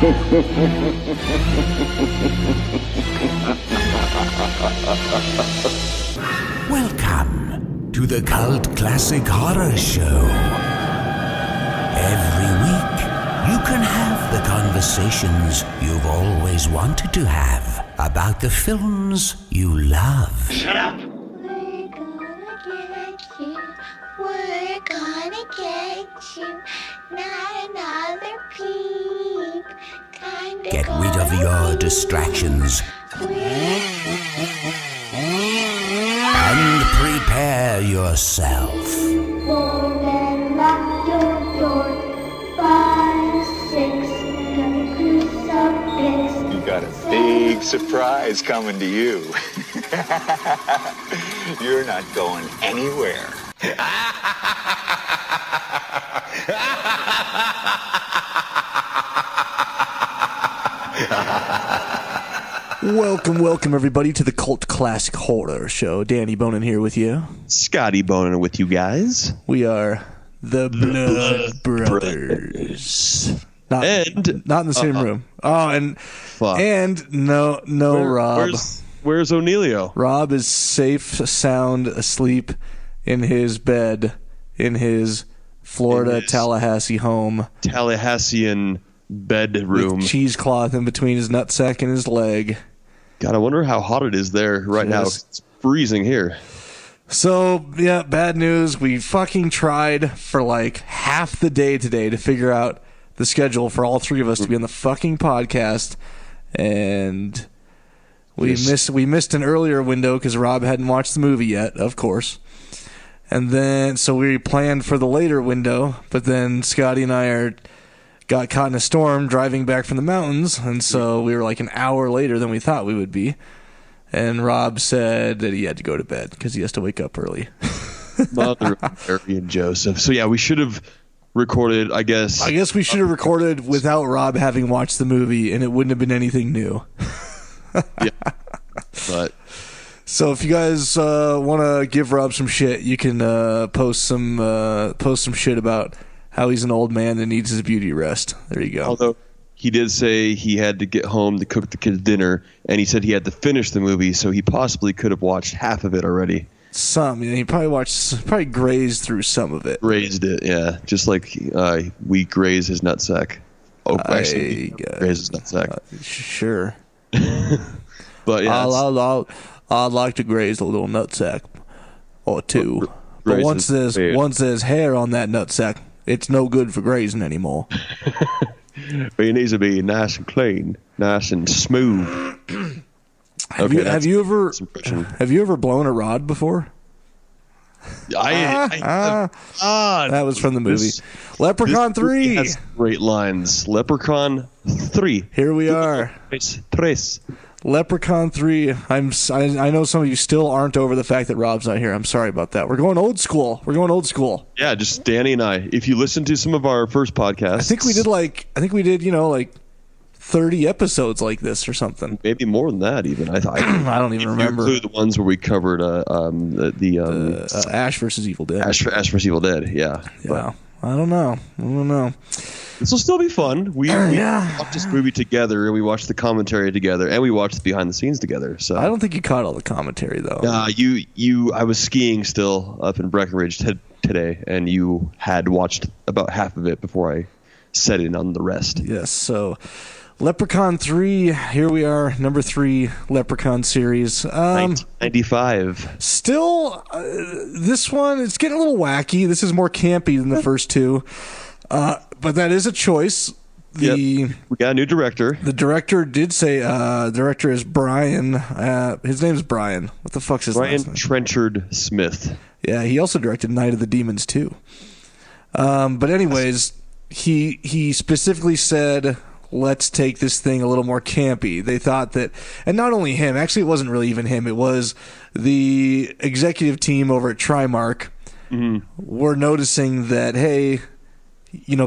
Welcome to the Cult Classic Horror Show. Every week, you can have the conversations you've always wanted to have about the films you love. Shut up! We're gonna get you, not another peep. Get rid of your distractions and prepare yourself. Then lock your door. 5, 6, gonna crucifix. You got a big surprise coming to you. You're not going anywhere. Welcome everybody to the Cult Classic Horror Show. Danny Bonin here with you. Scotty Bonin with you guys. We are the Blood Brothers. Not in the same room. Oh, and Rob. Where's O'Neilio? Rob is safe, sound, asleep in his bed in his Florida Tallahassee home. Tallahassean bedroom. With cheesecloth in between his nutsack and his leg. God, I wonder how hot it is there right now. It's freezing here. So, yeah, bad news. We fucking tried for like half the day today to figure out the schedule for all three of us to be on the fucking podcast. And we missed an earlier window because Rob hadn't watched the movie yet, of course. And then, so we planned for the later window, but then Scotty and I got caught in a storm driving back from the mountains, and so we were like an hour later than we thought we would be. And Rob said that he had to go to bed because he has to wake up early. Mother of Mary and Joseph. So yeah, we should have recorded, I guess. I guess we should have recorded without Rob having watched the movie, and it wouldn't have been anything new. Yeah, but so if you guys want to give Rob some shit, you can post some shit about how he's an old man that needs his beauty rest. There you go. Although he did say he had to get home to cook the kids dinner, and he said he had to finish the movie, so he possibly could have watched half of it already. He probably grazed through some of it. Grazed it, yeah. Just like we graze his nutsack. Oh, actually, graze his nutsack. Sure. But yeah, I'd like to graze a little nutsack or two. But once there's hair on that nutsack, it's no good for grazing anymore. But it needs to be nice and clean, nice and smooth. Have you ever blown a rod before? That was from the movie Leprechaun 3. Has great lines. Leprechaun 3. Here we are. Tres. Leprechaun 3. I know some of you still aren't over the fact that Rob's not here. I'm sorry about that. We're going old school. Yeah, just Danny and I. If you listen to some of our first podcasts, I think we did like 30 episodes like this or something. Maybe more than that even. I don't even remember. You include the ones where we covered Ash versus Evil Dead. Ash versus Evil Dead. Yeah. But I don't know. This will still be fun. We watched this movie together, and we watched the commentary together, and we watched the behind the scenes together. So I don't think you caught all the commentary though. I was skiing still up in Breckenridge today, and you had watched about half of it before I set in on the rest. Yes. So Leprechaun 3. Here we are, number 3 Leprechaun series. 1995. Still, this one it's getting a little wacky. This is more campy than the first two. But that is a choice. We got a new director. The director did say, director is Brian. His name's Brian. What the fuck's his last name? Brian Trenchard Smith. Yeah, he also directed Night of the Demons too. But anyways, he specifically said, let's take this thing a little more campy. They thought that, and not only him, actually it wasn't really even him, it was the executive team over at Trimark were noticing that, hey,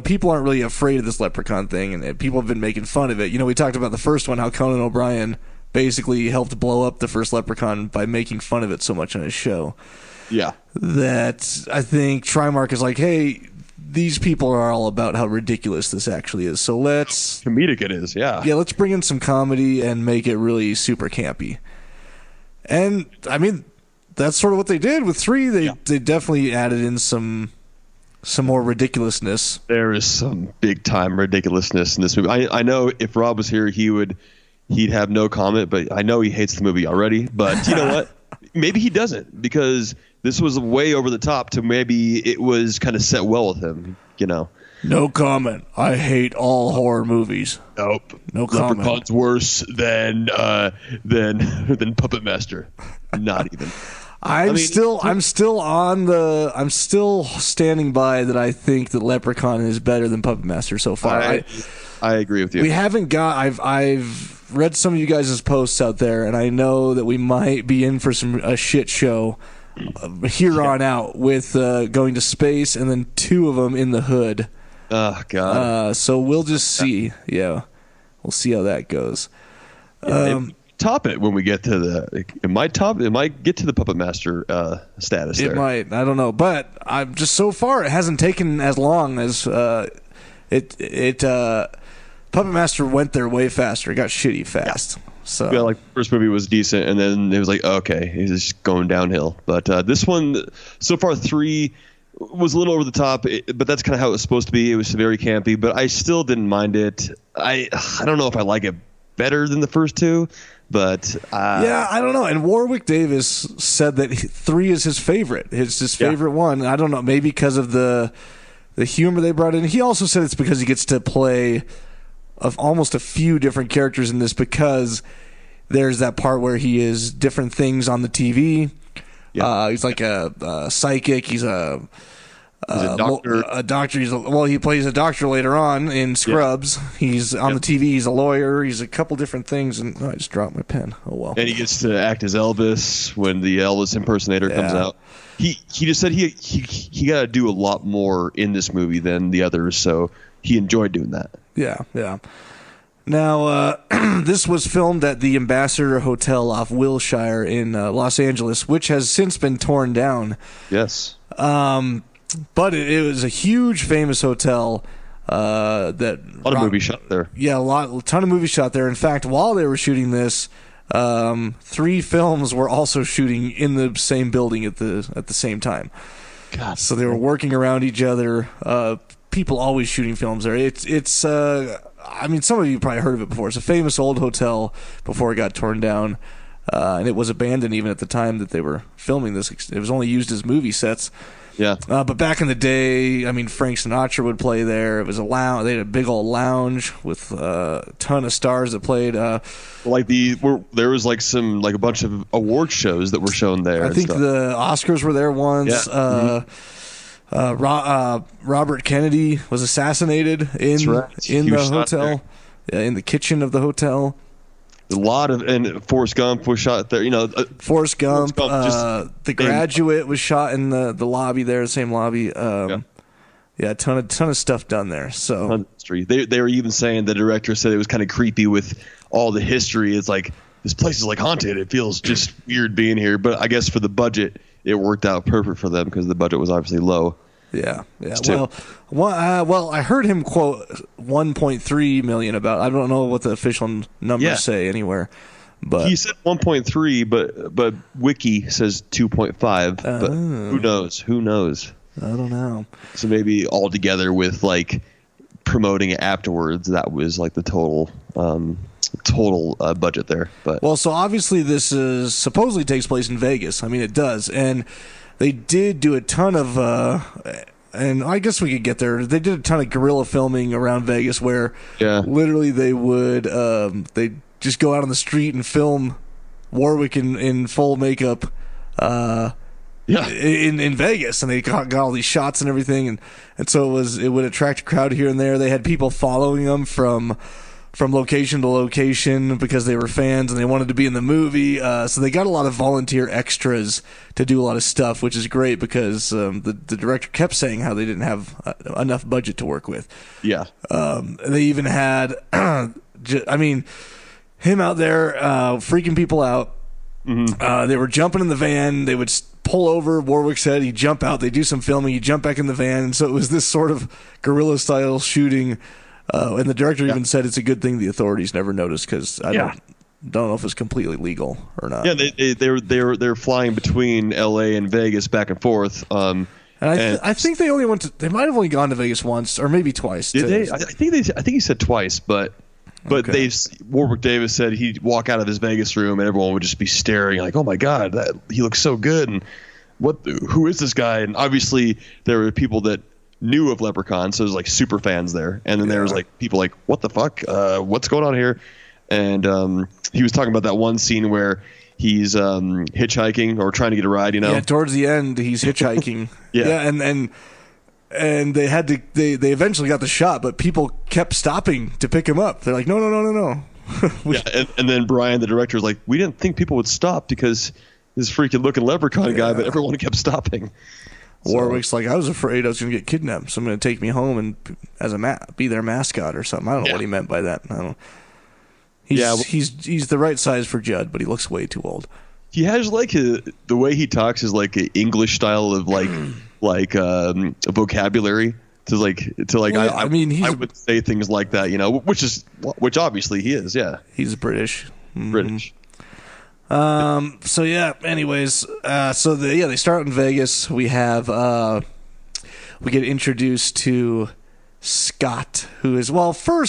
people aren't really afraid of this Leprechaun thing, and people have been making fun of it. We talked about the first one, how Conan O'Brien basically helped blow up the first Leprechaun by making fun of it so much on his show. Yeah. That I think Trimark is like, hey, these people are all about how ridiculous this actually is. So let's Comedic it is, yeah. yeah, let's bring in some comedy and make it really super campy. And I mean, that's sort of what they did with 3. They definitely added in some more ridiculousness. There is some big time ridiculousness in this movie. I know if Rob was here, he'd have no comment, but I know he hates the movie already. But you know what? Maybe he doesn't, because this was way over the top to maybe it was kind of set well with him, you know. No comment. I hate all horror movies. Nope. No comment. Leprechaun's worse than Puppet Master. Not even. I'm still standing by that. I think that Leprechaun is better than Puppet Master so far. I agree with you. We haven't got. I've read some of you guys' posts out there, and I know that we might be in for a shit show here on out with going to space and then 2 of them in the hood. Oh God. So we'll just see. Yeah, we'll see how that goes. Top it when we get to it might get to the Puppet Master status. It might. I don't know, but I'm just so far it hasn't taken as long as Puppet Master went there way faster. It got shitty fast. Yeah. So yeah, like first movie was decent, and then it was like, okay, he's just going downhill. But this one, so far 3 was a little over the top, but that's kind of how it was supposed to be. It was very campy, but I still didn't mind it. I don't know if I like it better than the first 2, but yeah, I don't know. And Warwick Davis said that 3 is his favorite. It's his favorite one. I don't know, maybe because of the humor they brought in. He also said it's because he gets to play of almost a few different characters in this, because there's that part where he is different things on the TV. Yeah. He's like a psychic. He's a doctor. A doctor. He plays a doctor later on in Scrubs. Yeah. He's on the TV. He's a lawyer. He's a couple different things. And I just dropped my pen. Oh well. And he gets to act as Elvis when the Elvis impersonator comes out. He just said he got to do a lot more in this movie than the others, so he enjoyed doing that. Yeah. Now, this was filmed at the Ambassador Hotel off Wilshire in Los Angeles, which has since been torn down. Yes. But it was a huge, famous hotel. That a lot of movies shot there. Yeah, a ton of movies shot there. In fact, while they were shooting this, 3 films were also shooting in the same building at the same time. God. So they were working around each other. People always shooting films there. It's I mean, some of you probably heard of it before. It's a famous old hotel before it got torn down, and it was abandoned even at the time that they were filming this. It was only used as movie sets. Yeah. But back in the day, I mean, Frank Sinatra would play there. It was a lounge. They had a big old lounge with a ton of stars that played. There was a bunch of award shows that were shown there. I think the Oscars were there once. Yeah. Robert Kennedy was assassinated in the hotel, in the kitchen of the hotel. A lot of, and Forrest Gump was shot there. Forrest Gump. The Graduate was shot in the lobby there, the same lobby. A ton of stuff done there. So they were even saying, the director said it was kind of creepy with all the history. It's like, this place is like haunted. It feels just weird being here. But I guess for the budget, it worked out perfect for them because the budget was obviously low. Yeah. Well, I heard him quote 1.3 million about. I don't know what the official numbers say anywhere, but he said 1.3, but Wiki says 2.5. But who knows? Who knows? I don't know. So maybe all together with like promoting it afterwards, that was like the total budget there. But well, so obviously this is supposedly takes place in Vegas. I mean, it does, and they did do a ton of, and I guess we could get there. They did a ton of guerrilla filming around Vegas, where literally they would they just go out on the street and film Warwick in full makeup, in Vegas, and they got all these shots and everything, and so it would attract a crowd here and there. They had people following them from location to location because they were fans and they wanted to be in the movie. So they got a lot of volunteer extras to do a lot of stuff, which is great because the director kept saying how they didn't have enough budget to work with. Yeah. They even had, him out there freaking people out. They were jumping in the van. They would pull over. Warwick said he'd jump out. They do some filming. He'd jump back in the van. And so it was this sort of guerrilla style shooting. And the director even said it's a good thing the authorities never noticed because I don't know if it's completely legal or not. Yeah, they're flying between L.A. and Vegas back and forth. And I think they only they might have only gone to Vegas once or maybe twice. Did they? I think he said twice, but okay. Warwick Davis said he'd walk out of his Vegas room and everyone would just be staring like, oh my God, he looks so good. And who is this guy? And obviously there were people that knew of Leprechaun, so there's like super fans there. And then there was like people like, what the fuck? What's going on here? And he was talking about that one scene where he's hitchhiking or trying to get a ride, Yeah, towards the end he's hitchhiking. And they had to. They eventually got the shot, but people kept stopping to pick him up. They're like, no. And then Brian, the director, was like, we didn't think people would stop because this freaking looking leprechaun guy, but everyone kept stopping. Warwick's like, I was afraid I was going to get kidnapped. Someone going to take me home and be their mascot or something. I don't know what he meant by that. I don't. He's the right size for Judd, but he looks way too old. He has like the way he talks is like an English style of like a vocabulary to I would say things like that, which obviously he is. Yeah, he's British. British. So yeah. Anyways, they start in Vegas. We have we get introduced to Scott, who is Before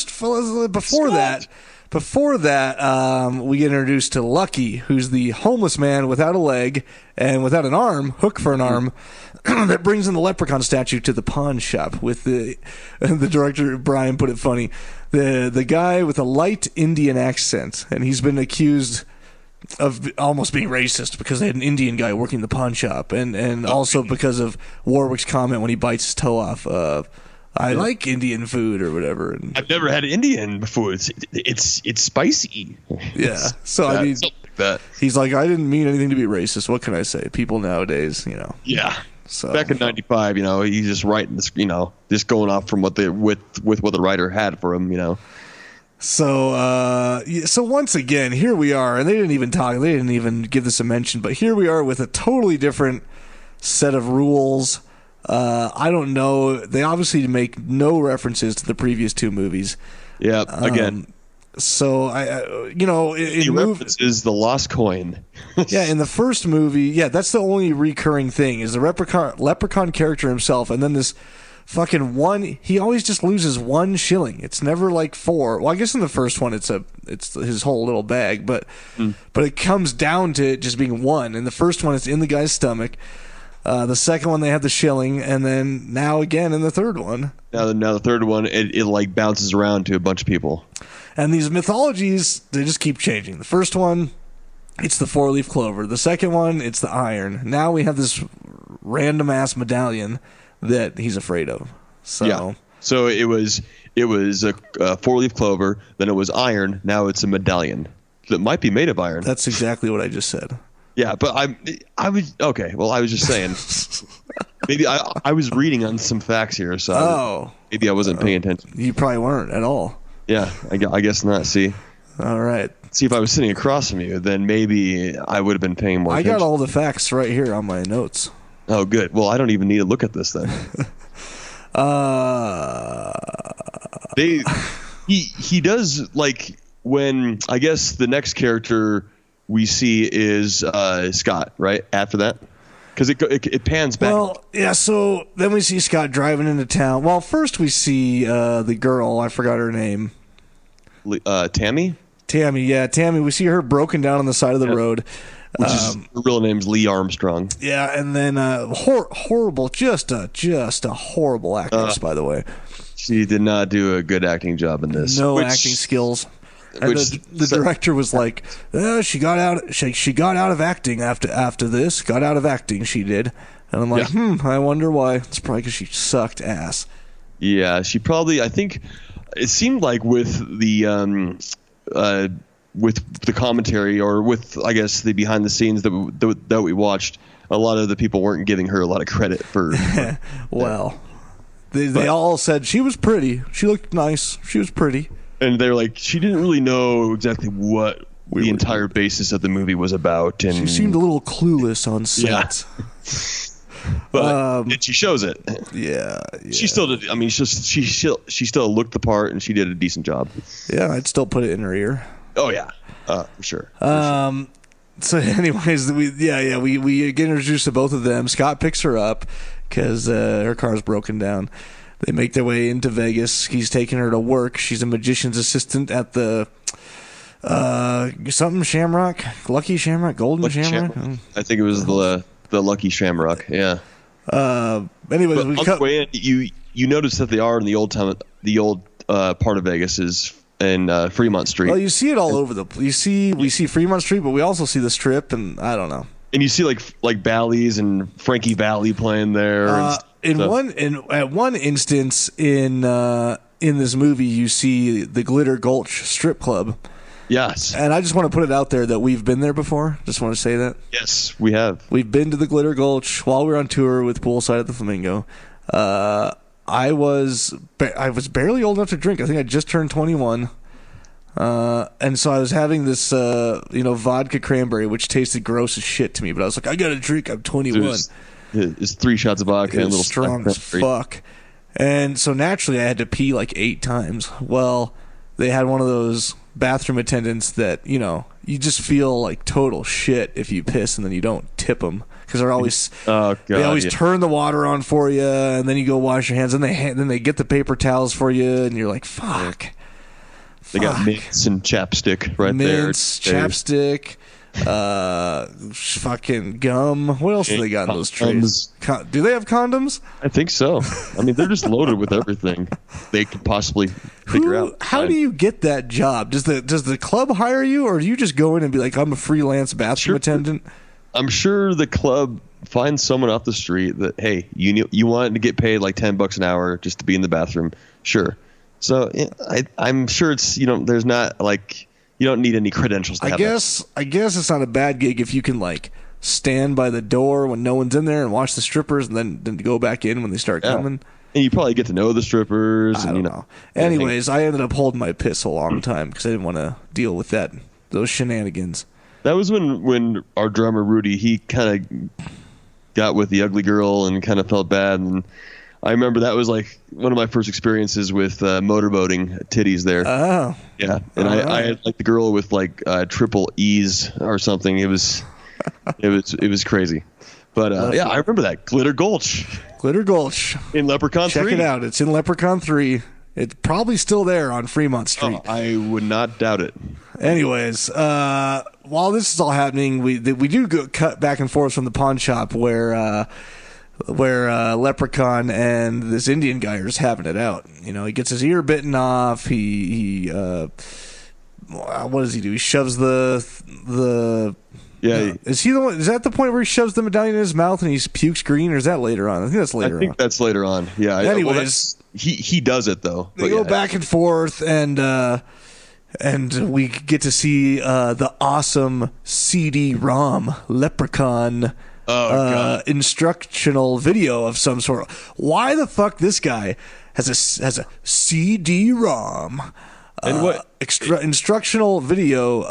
that, we get introduced to Lucky, who's the homeless man without a leg and without an arm, hook for an arm, that brings in the Leprechaun statue to the pawn shop. With the director Brian put it funny, the guy with a light Indian accent, and he's been accused of almost being racist because they had an Indian guy working the pawn shop, and also because of Warwick's comment when he bites his toe off. I like Indian food or whatever. And I've never had Indian before. It's spicy. Yeah. So I mean, he's like, I didn't mean anything to be racist. What can I say? People nowadays, Yeah. So back in '95, he's just writing this, just going off from what what the writer had for him, So once again, here we are, and they didn't even give this a mention, but here we are with a totally different set of rules. I don't know. They obviously make no references to the previous two movies. Yeah, again. So the reference is the lost coin. Yeah, in the first movie, that's the only recurring thing is the leprechaun character himself, and then this fucking one. He always just loses 1 shilling. It's never like 4. Well, I guess in the first one it's his whole little bag, but it comes down to it just being 1. In the first one, it's in the guy's stomach. The second one, they have the shilling, and then now again in the third one. Now the third one, it like bounces around to a bunch of people. And these mythologies, they just keep changing. The first one, it's the 4-leaf clover. The second one, it's the iron. Now we have this random-ass medallion that he's afraid of. So, yeah. So it was a 4-leaf clover, then it was iron, now it's a medallion that might be made of iron. That's exactly what I just said. Yeah, but I was okay. Well, I was just saying. Maybe I was reading on some facts here, so maybe I wasn't paying attention. You probably weren't at all. Yeah, I guess not. See. All right. See, if I was sitting across from you, then maybe I would have been paying more attention. I got all the facts right here on my notes. Oh, good. Well, I don't even need to look at this then. He does like when I guess the next character we see is Scott, right? After that, because it pans back. Well, yeah. So then we see Scott driving into town. Well, first we see the girl. I forgot her name. Tammy. Tammy, yeah, Tammy. We see her broken down on the side of the road. Which is her real name's Lee Armstrong. Yeah, and then horrible, just a horrible actress, by the way. She did not do a good acting job in this. No acting skills. And the director was like, she got out of acting after this. Got out of acting, she did. And I'm like, I wonder why. It's probably because she sucked ass. Yeah, she probably. I think it seemed like with the commentary or with I guess the behind the scenes that we watched, a lot of the people weren't giving her a lot of credit for. Well, they all said she was pretty. She looked nice. She was pretty. And they're like, she didn't really know exactly what the entire basis of the movie was about. And she seemed a little clueless on set. But and she shows it. Yeah. She still did. I mean, she still looked the part, and she did a decent job. Yeah, I'd still put it in her ear. Oh yeah, for sure. So, anyways, we get introduced to both of them. Scott picks her up because her car's broken down. They make their way into Vegas. He's taking her to work. She's a magician's assistant at the something Shamrock, Lucky Shamrock, Golden Shamrock. I think it was the Lucky Shamrock. Yeah. Anyways, but we on the way in, you notice that they are in the old part of Vegas is in Fremont Street. Well, you see it all over we see Fremont Street, but we also see the Strip, and I don't know. And you see like Bally's and Frankie Valli playing there. At one instance in this movie, you see the Glitter Gulch Strip Club. Yes. And I just want to put it out there that we've been there before. Just want to say that. Yes, we have. We've been to the Glitter Gulch while we were on tour with Poolside at the Flamingo. I was barely old enough to drink. I think I just turned 21. And so I was having this, vodka cranberry, which tasted gross as shit to me. But I was like, I got to drink. I'm 21. It's 3 shots of vodka and a little strong as fuck. And so naturally I had to pee like 8 times. Well, they had one of those bathroom attendants that, you just feel like total shit if you piss and then you don't tip them. Because they're always they always turn the water on for you, and then you go wash your hands, and then they get the paper towels for you, and you're like, fuck. They got mints and chapstick right there. Mints, chapstick, fucking gum. What else do they got in those trays? Do they have condoms? I think so. I mean, they're just loaded with everything they could possibly figure out. How do you get that job? Does the club hire you, or do you just go in and be like, I'm a freelance bathroom attendant? I'm sure the club finds someone off the street that, hey, you want to get paid like $10 an hour just to be in the bathroom. Sure. So I'm sure it's, there's not like, you don't need any credentials to have that. I guess it's not a bad gig if you can like stand by the door when no one's in there and watch the strippers and then go back in when they start coming. And you probably get to know the strippers. I don't know. Anyways, I ended up holding my piss a long time because I didn't want to deal with those shenanigans. That was when our drummer Rudy, he kind of got with the ugly girl and kind of felt bad. And I remember that was like one of my first experiences with motorboating titties there. Oh, yeah. And I had like the girl with like triple E's or something. It was crazy. But I remember that Glitter Gulch in Leprechaun 3. Check it out. It's in Leprechaun 3. It's probably still there on Fremont Street. Oh, I would not doubt it. Anyways, while this is all happening, we do go cut back and forth from the pawn shop where Leprechaun and this Indian guy are just having it out. He gets his ear bitten off. He what does he do? He shoves the is he the one? Is that the point where he shoves the medallion in his mouth and he pukes green, or is that later on? I think that's later on. I think that's later on. Yeah. Anyways, he does it though. They go back and forth, and we get to see the awesome CD-ROM Leprechaun instructional video of some sort. Why the fuck this guy has a CD-ROM and what instructional video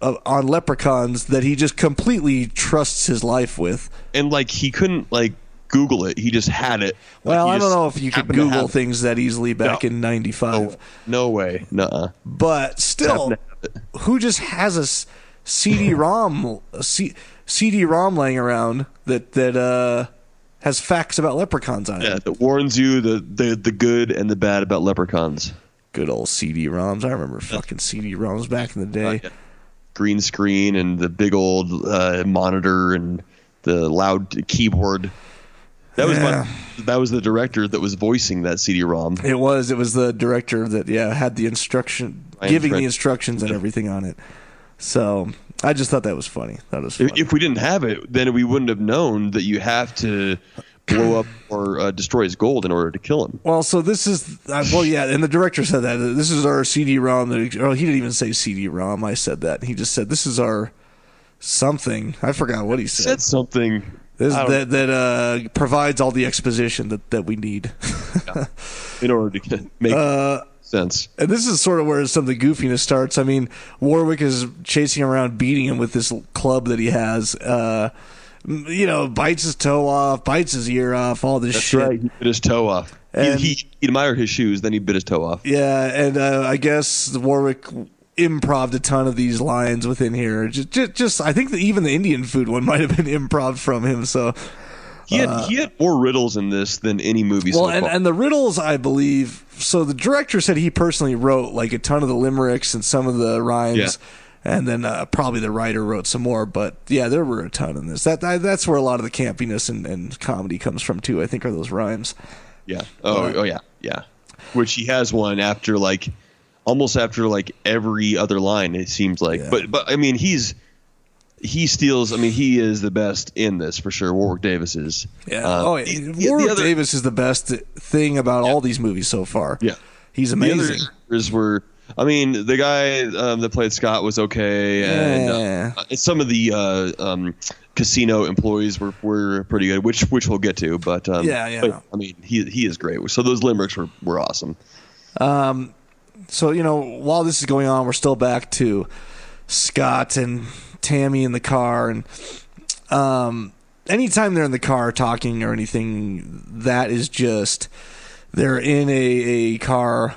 on leprechauns that he just completely trusts his life with? And like he couldn't like Google it. He just had it. Well, I don't know if you could Google things that easily back in 95. No way. Nuh-uh. But still, who just has a CD-ROM laying around that has facts about leprechauns on it? Yeah, that warns you the good and the bad about leprechauns. Good old CD-ROMs. I remember fucking CD-ROMs back in the day. Yeah. Green screen and the big old monitor and the loud keyboard. That was the director that was voicing that CD-ROM. It was the director that had the giving the instructions and everything on it. So I just thought that was funny. If we didn't have it, then we wouldn't have known that you have to blow up or destroy his gold in order to kill him. Well, so this is and the director said that this is our CD-ROM. He didn't even say CD-ROM. I said that. He just said this is our something. I forgot what he said. Said something. That provides all the exposition that we need in order to make sense. And this is sort of where some of the goofiness starts. I mean, Warwick is chasing around, beating him with this club that he has. Bites his toe off, bites his ear off, all this shit. Right. He bit his toe off. He admired his shoes, then he bit his toe off. Yeah, and I guess Warwick improv a ton of these lines within here. Just I think that even the Indian food one might have been improv from him. So he had more riddles in this than any movie so far. And the riddles, I believe. So the director said he personally wrote like a ton of the limericks and some of the rhymes. Yeah. And then probably the writer wrote some more, but yeah, there were a ton in this. That's where a lot of the campiness and comedy comes from too. I think are those rhymes. Yeah. Oh yeah. Which he has one after almost after every other line. It seems like, Yeah. but I mean he steals. I mean he is the best in this for sure. Warwick Davis is. Yeah. Warwick Davis is the best thing about all these movies so far. Yeah. He's amazing. The other actors were. I mean, the guy that played Scott was okay, and some of the casino employees were pretty good, which we'll get to. But But, I mean, he is great. So those limericks were awesome. So while this is going on, we're still back to Scott and Tammy in the car, and anytime they're in the car talking or anything, that is just they're in a car.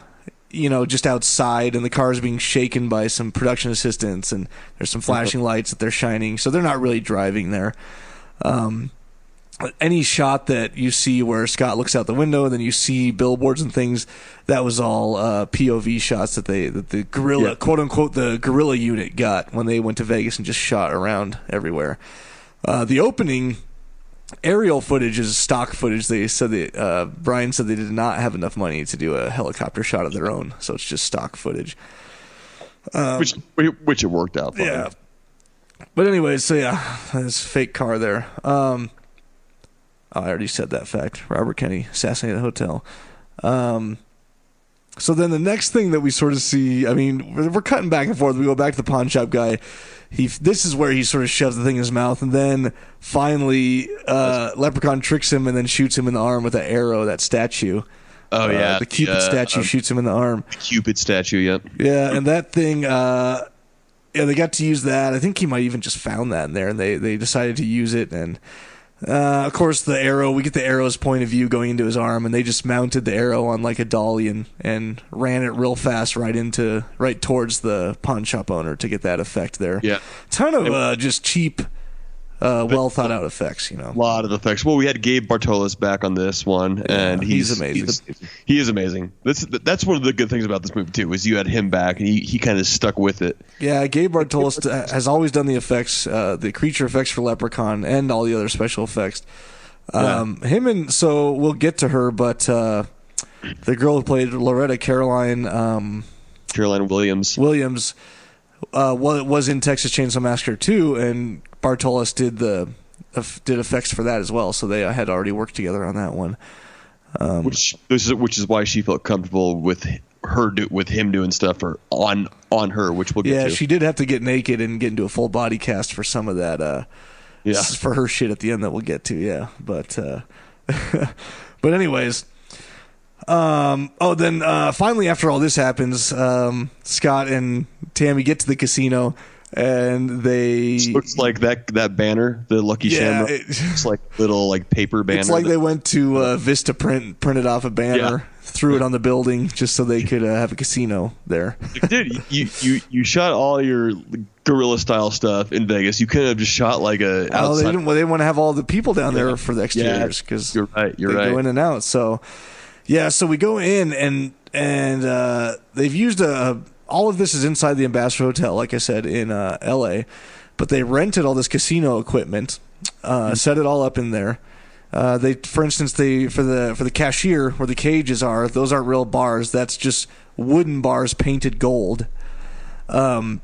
Just outside, and the car is being shaken by some production assistants, and there's some flashing lights that they're shining, so they're not really driving there. Any shot that you see where Scott looks out the window and then you see billboards and things, that was all POV shots that the guerrilla, quote unquote, the guerrilla unit got when they went to Vegas and just shot around everywhere. The opening aerial footage is stock footage. They said Brian said they did not have enough money to do a helicopter shot of their own, so it's just stock footage. Which it worked out fine. Yeah. But anyways, so yeah, this fake car there. I already said that fact. Robert Kennedy assassinated a hotel. So then the next thing that we sort of see, I mean, we're cutting back and forth. We go back to the pawn shop guy. This is where he sort of shoves the thing in his mouth, and then finally Leprechaun tricks him and then shoots him in the arm with that arrow, that statue. Oh yeah, the Cupid statue shoots him in the arm. The Cupid statue, yep. Yeah, and that thing, they got to use that. I think he might even just found that in there, and they decided to use it. And of course, the arrow, we get the arrow's point of view going into his arm, and they just mounted the arrow on like a dolly and ran it real fast right towards the pawn shop owner to get that effect there. Yeah, ton of just cheap, well thought out effects. A lot of effects. Well, we had Gabe Bartolos back on this one, and he's amazing. He is amazing. That's one of the good things about this movie too, is you had him back, and he kind of stuck with it. Yeah, Gabe Bartolos has always done the effects, the creature effects for Leprechaun and all the other special effects. So we'll get to her, but the girl who played Loretta, Caroline Williams, was in Texas Chainsaw Massacre 2, and Bartolos did effects for that as well. So they had already worked together on that one. Which is why she felt comfortable with him doing stuff on her, which we'll get to. Yeah, she did have to get naked and get into a full body cast for some of that. For her shit at the end that we'll get to. Yeah, but but anyways. Finally, after all this happens, Scott and Tammy get to the casino, and they looks like that banner, the Lucky Shamrock. It's like little paper banner. It's like they went to Vista printed off a banner, threw it on the building just so they could have a casino there. Dude, you shot all your guerrilla style stuff in Vegas. You couldn't have just shot outside. They didn't want to have all the people down there for the exteriors because you're right. They go in and out. So. Yeah, so we go in and they've used all of this is inside the Ambassador Hotel, like I said, in L.A., but they rented all this casino equipment, set it all up in there. For instance, for the cashier where the cages are, those aren't real bars. That's just wooden bars painted gold. And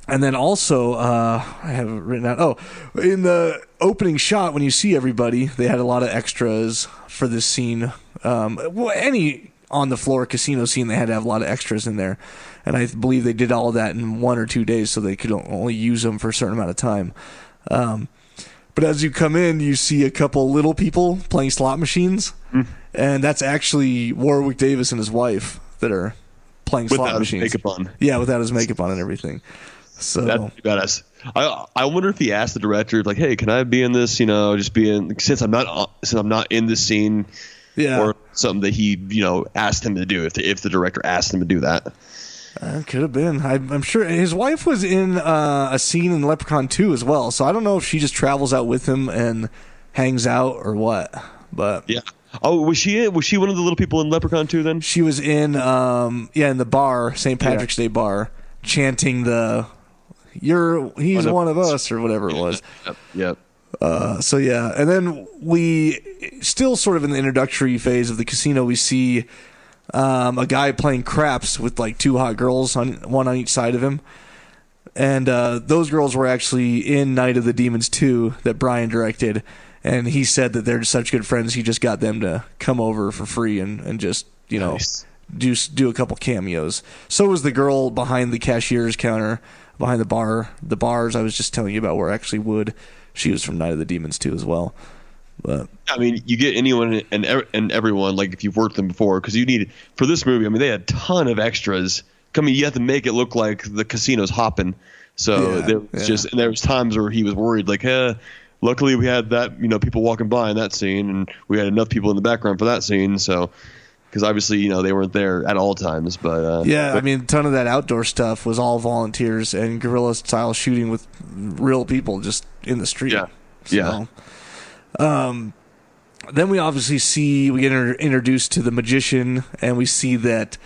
then also, I have it written out. In the opening shot, when you see everybody, they had a lot of extras for this scene. Any on-the-floor casino scene, they had to have a lot of extras in there. And I believe they did all of that in 1 or 2 days, so they could only use them for a certain amount of time. But as you come in, you see a couple little people playing slot machines. And that's actually Warwick Davis and his wife that are playing slot without his machines. makeup on. Yeah, without his makeup on and everything. So That's badass. I wonder if he asked the director, like, "Hey, can I be in this? Just be in since I'm not in this scene." Yeah. Or something that he, asked him to do if the director asked him to do that. Could have been. I'm sure his wife was in a scene in Leprechaun 2 as well. So I don't know if she just travels out with him and hangs out or what. But yeah. Oh, was she one of the little people in Leprechaun 2 then? She was in in the bar, St. Patrick's Day bar, chanting he's one of us or whatever it was. Yep. So yeah, and then we still sort of in the introductory phase of the casino. We see a guy playing craps with like two hot girls one on each side of him, and those girls were actually in Night of the Demons 2 that Brian directed, and he said that they're such good friends he just got them to come over for free and just nice. do a couple cameos. So was the girl behind the cashier's counter behind the bars I was just telling you about were actually wood. She was from Night of the Demons 2 as well. But I mean, you get anyone and everyone, like if you've worked with them before, because you need for this movie. I mean, they had a ton of extras. You have to make it look like the casino's hopping. So there was times where he was worried, like, luckily we had that, people walking by in that scene, and we had enough people in the background for that scene. So, because obviously, they weren't there at all times. But I mean, a ton of that outdoor stuff was all volunteers and guerrilla style shooting with real people just in the street. Yeah. So, then we obviously we get introduced to the magician, and we see that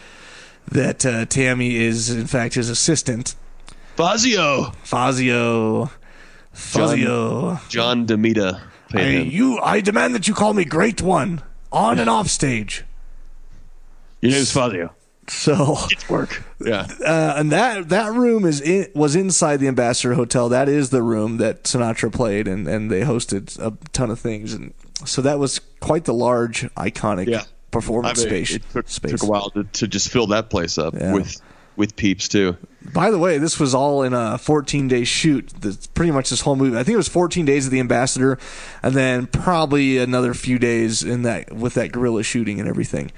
Tammy is in fact his assistant. Fazio. John DeMita. I demand that you call me Great One on and off stage. Your name's Fazio. So it's work. Yeah. And that room was inside the Ambassador Hotel. That is the room that Sinatra played, and they hosted a ton of things, and so that was quite the large, iconic performance space. It took a while to just fill that place up with peeps too. By the way, this was all in a 14-day shoot. Pretty much this whole movie. I think it was 14 days of the Ambassador, and then probably another few days with that guerrilla shooting and everything,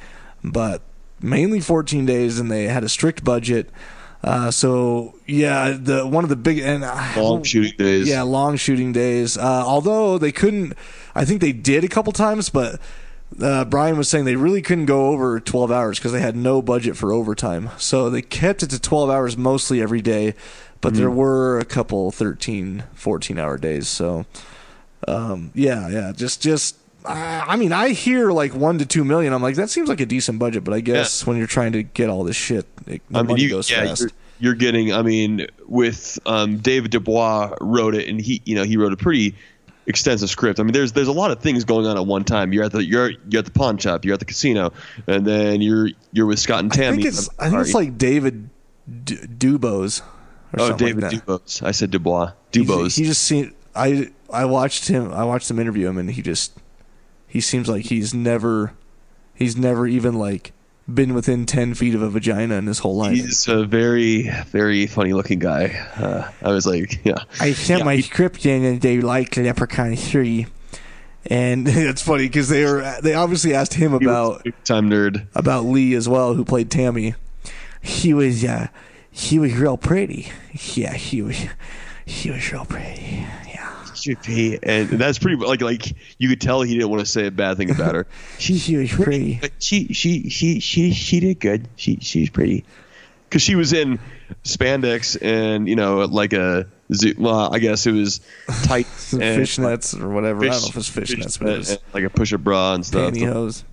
but mainly 14 days, and they had a strict budget. So yeah, one of the big and long shooting days. Yeah, long shooting days. Although they couldn't, I think they did a couple times, but Brian was saying they really couldn't go over 12 hours because they had no budget for overtime. So they kept it to 12 hours mostly every day, but there were a couple 13, 14-hour days. So just. I mean, I hear like $1 to $2 million. I'm like, that seems like a decent budget, but I guess when you're trying to get all this shit, money goes fast. You're getting. I mean, with David Dubois wrote it, and he wrote a pretty extensive script. I mean, there's a lot of things going on at one time. You're at the pawn shop, you're at the casino, and then you're with Scott and Tammy. I think it's like David Dubose. David Dubose. I said Dubois. Dubose. He just seemed. I watched them interview him, and he seems like he's never even like been within 10 feet of a vagina in his whole life. He's a very, very funny looking guy. I was like, yeah. I sent my script in and they liked Leprechaun 3. And it's funny because they obviously asked him about big time nerd about Lee as well, who played Tammy. He was real pretty. Yeah, he was real pretty. Yeah. And that's pretty like you could tell he didn't want to say a bad thing about her. She was pretty. But she did good. She's pretty. Because she was in spandex and like I guess it was tight and fishnets or whatever. I don't know if it's fishnets, but it was like a push-up bra and stuff. Pantyhose.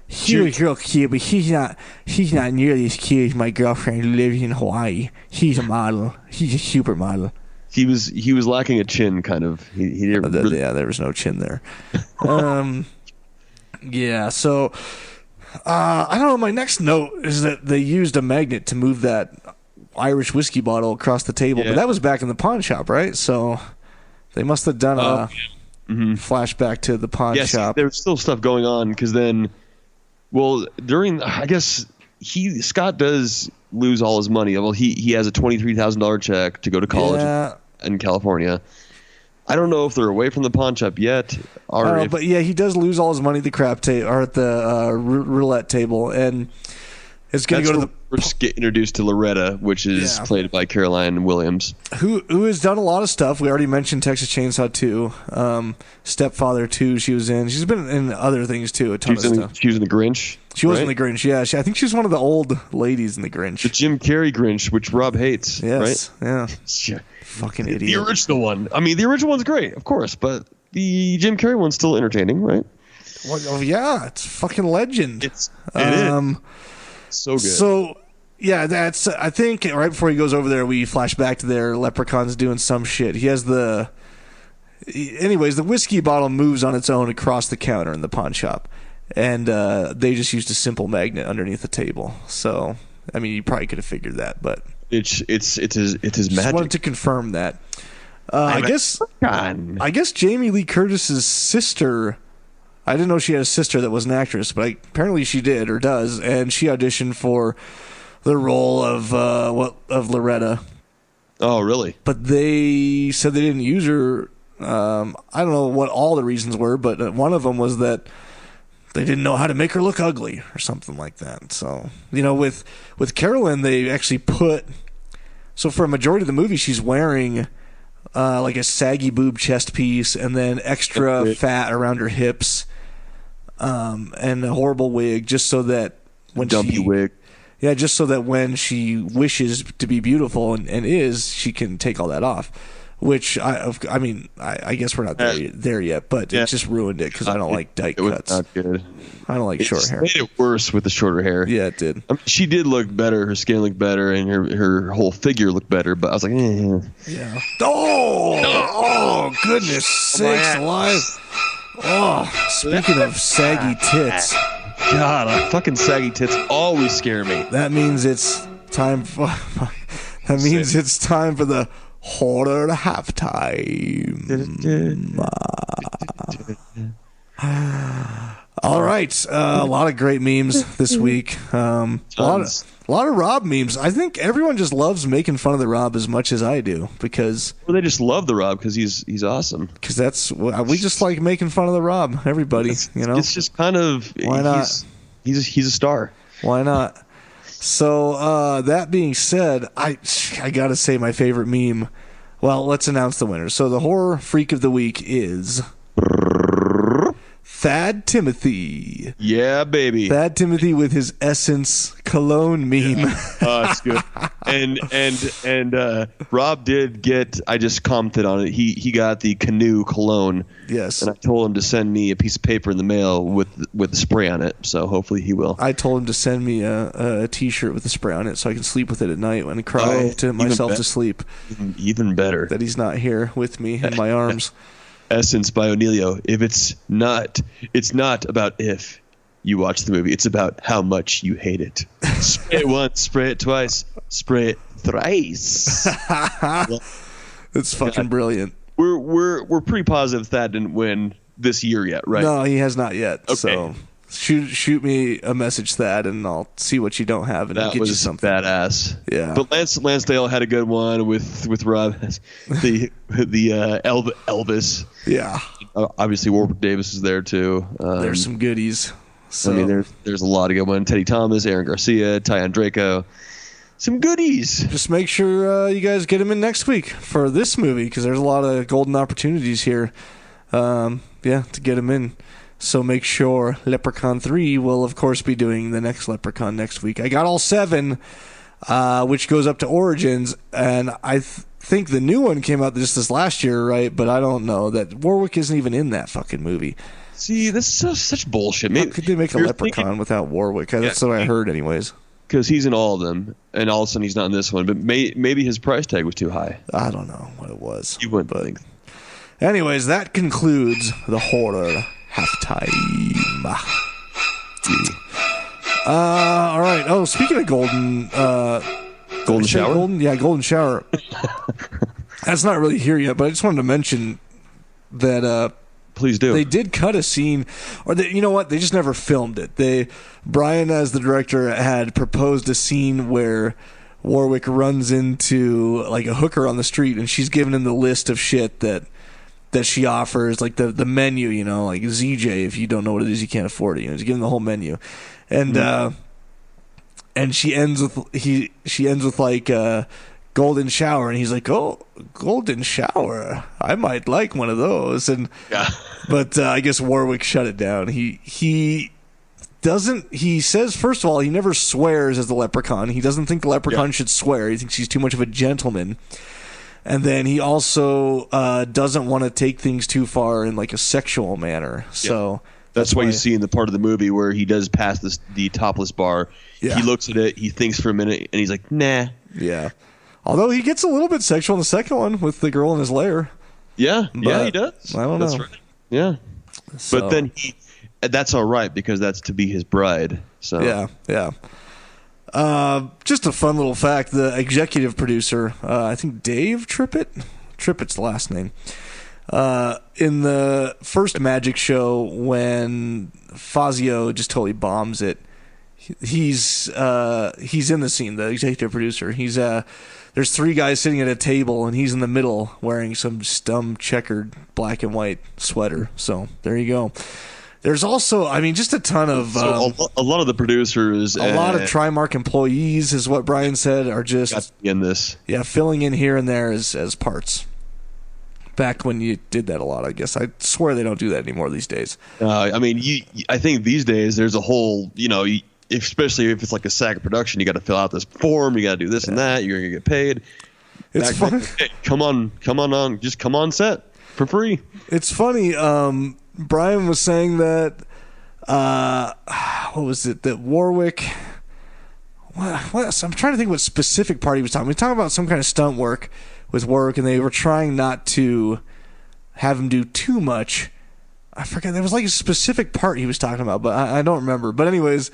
She was real cute, but she's not nearly as cute as my girlfriend who lives in Hawaii. She's a model. She's a supermodel. He was lacking a chin, kind of. He didn't really... Yeah, there was no chin there. Yeah, so I don't know. My next note is that they used a magnet to move that Irish whiskey bottle across the table, but that was back in the pawn shop, right? So they must have done a flashback to the pawn shop. There was still stuff going on because then, during I guess Scott does lose all his money. Well, he has a $23,000 check to go to college in California. I don't know if they're away from the pawn shop yet. But yeah, he does lose all his money at the crap table or at the roulette table, and It's going to go to the... First get introduced to Loretta, which is played by Caroline Williams, who has done a lot of stuff. We already mentioned Texas Chainsaw 2, Stepfather 2. She was in. She's been in other things too. A ton of stuff. She was in The Grinch. She was in The Grinch. Yeah, I think she was one of the old ladies in The Grinch. The Jim Carrey Grinch, which Rob hates. Yes. Right? Yeah. Fucking idiot. The original one. I mean, the original one's great, of course, but the Jim Carrey one's still entertaining, right? Well, oh, yeah, it's fucking legend. It is. So good. So, yeah, that's. I think right before he goes over there, we flash back to their Leprechaun's doing some shit. He has the. Anyways, the whiskey bottle moves on its own across the counter in the pawn shop, and they just used a simple magnet underneath the table. So, I mean, you probably could have figured that, but it's his magic. Just wanted to confirm that. I guess Jamie Lee Curtis's sister. I didn't know she had a sister that was an actress, but apparently she did or does, and she auditioned for the role of Loretta. Oh, really? But they said they didn't use her. I don't know what all the reasons were, but one of them was that they didn't know how to make her look ugly or something like that. So, with Carolyn, they actually put. So for a majority of the movie, she's wearing like a saggy boob chest piece, and then extra fat around her hips. And a horrible wig, just so that when wig. Yeah, just so that when she wishes to be beautiful and is, she can take all that off. Which I mean, I guess we're not there yet, but it just ruined it because I don't like dyke cuts. Not good. I don't like short hair. It made it worse with the shorter hair. Yeah, it did. I mean, she did look better. Her skin looked better, and her whole figure looked better. But I was like, yeah. Oh, goodness sakes alive! Oh, speaking of saggy tits. God, fucking saggy tits always scare me. That means it's time for. It's time for the horror halftime. All right, a lot of great memes this week. A lot of Rob memes. I think everyone just loves making fun of the Rob as much as I do because. Well, they just love the Rob because he's awesome. Because we just like making fun of the Rob. Everybody, It's just kind of why not? He's a star. Why not? So that being said, I gotta say my favorite meme. Well, let's announce the winner. So the horror freak of the week is Thad Timothy. Yeah, baby. Thad Timothy with his Essence cologne meme. Yeah. Oh, it's good. And Rob did get. I just commented on it. He got the Canoe cologne. Yes. And I told him to send me a piece of paper in the mail with the spray on it. So hopefully he will. I told him to send me a T-shirt with the spray on it so I can sleep with it at night and cry to myself to sleep. Even better. That he's not here with me in my arms. Essence by O'Neillio. If it's not about if you watch the movie. It's about how much you hate it. Spray it once, spray it twice, spray it thrice. It's fucking brilliant. We're pretty positive Thad didn't win this year yet, right? No, he has not yet. Okay. So shoot me a message, Thad, and I'll see what you don't have and that get was you something. Badass. Yeah. But Lansdale had a good one with Rob, the Elvis. Yeah. Obviously Warwick Davis is there too. There's some goodies. So. I mean, there's a lot of good ones. Teddy Thomas, Aaron Garcia, Tyon Draco. Some goodies. Just make sure you guys get him in next week for this movie because there's a lot of golden opportunities here. To get him in. So make sure Leprechaun 3 will, of course, be doing the next Leprechaun next week. I got all 7, which goes up to Origins, and I think the new one came out just this last year, right? But I don't know. That Warwick isn't even in that fucking movie. See, this is such bullshit. How could they make a Leprechaun without Warwick? That's what I heard anyways. Because he's in all of them, and all of a sudden he's not in this one. But maybe his price tag was too high. I don't know what it was. You wouldn't think. Anyways, that concludes the horror halftime. All right. Oh, speaking of golden shower? Golden shower. That's not really here yet, but I just wanted to mention that please do. They did cut a scene, or you know what? They just never filmed it. Brian, as the director, had proposed a scene where Warwick runs into like a hooker on the street, and she's giving him the list of shit that she offers, like the menu, like ZJ. If you don't know what it is, you can't afford it. He's giving the whole menu, and and she ends with like golden shower, and he's like, "Oh, golden shower, I might like one of those." And but I guess Warwick shut it down. He doesn't. He says, first of all, he never swears as the Leprechaun. He doesn't think the Leprechaun should swear. He thinks he's too much of a gentleman. And then he also doesn't want to take things too far in like a sexual manner. So that's why you see in the part of the movie where he does pass the topless bar. Yeah. He looks at it, he thinks for a minute, and he's like, "Nah." Yeah. Although he gets a little bit sexual in the second one with the girl in his lair. Yeah, But he does. I don't know. That's right. Yeah. So, But then that's all right because that's to be his bride. So yeah. Just a fun little fact: the executive producer, I think Dave Trippett's the last name. In the first magic show, when Fazio just totally bombs it, he's in the scene. The executive producer. There's three guys sitting at a table, and he's in the middle wearing some dumb checkered black and white sweater. So there you go. There's also, just a ton of... a lot of the producers... A lot of Trimark employees, is what Brian said, are just... in this. Yeah, filling in here and there as parts. Back when you did that a lot, I guess. I swear they don't do that anymore these days. I think these days there's a whole, especially if it's like a SAG production, you got to fill out this form, you got to do this and that, you're going to get paid. It's funny. Hey, come on, just come on set for free. It's funny. Brian was saying that, what was it, that Warwick... What, I'm trying to think what specific part he was talking. He was talking about some kind of stunt work with Warwick, and they were trying not to have him do too much. I forget. There was like a specific part he was talking about, but I don't remember. But anyways,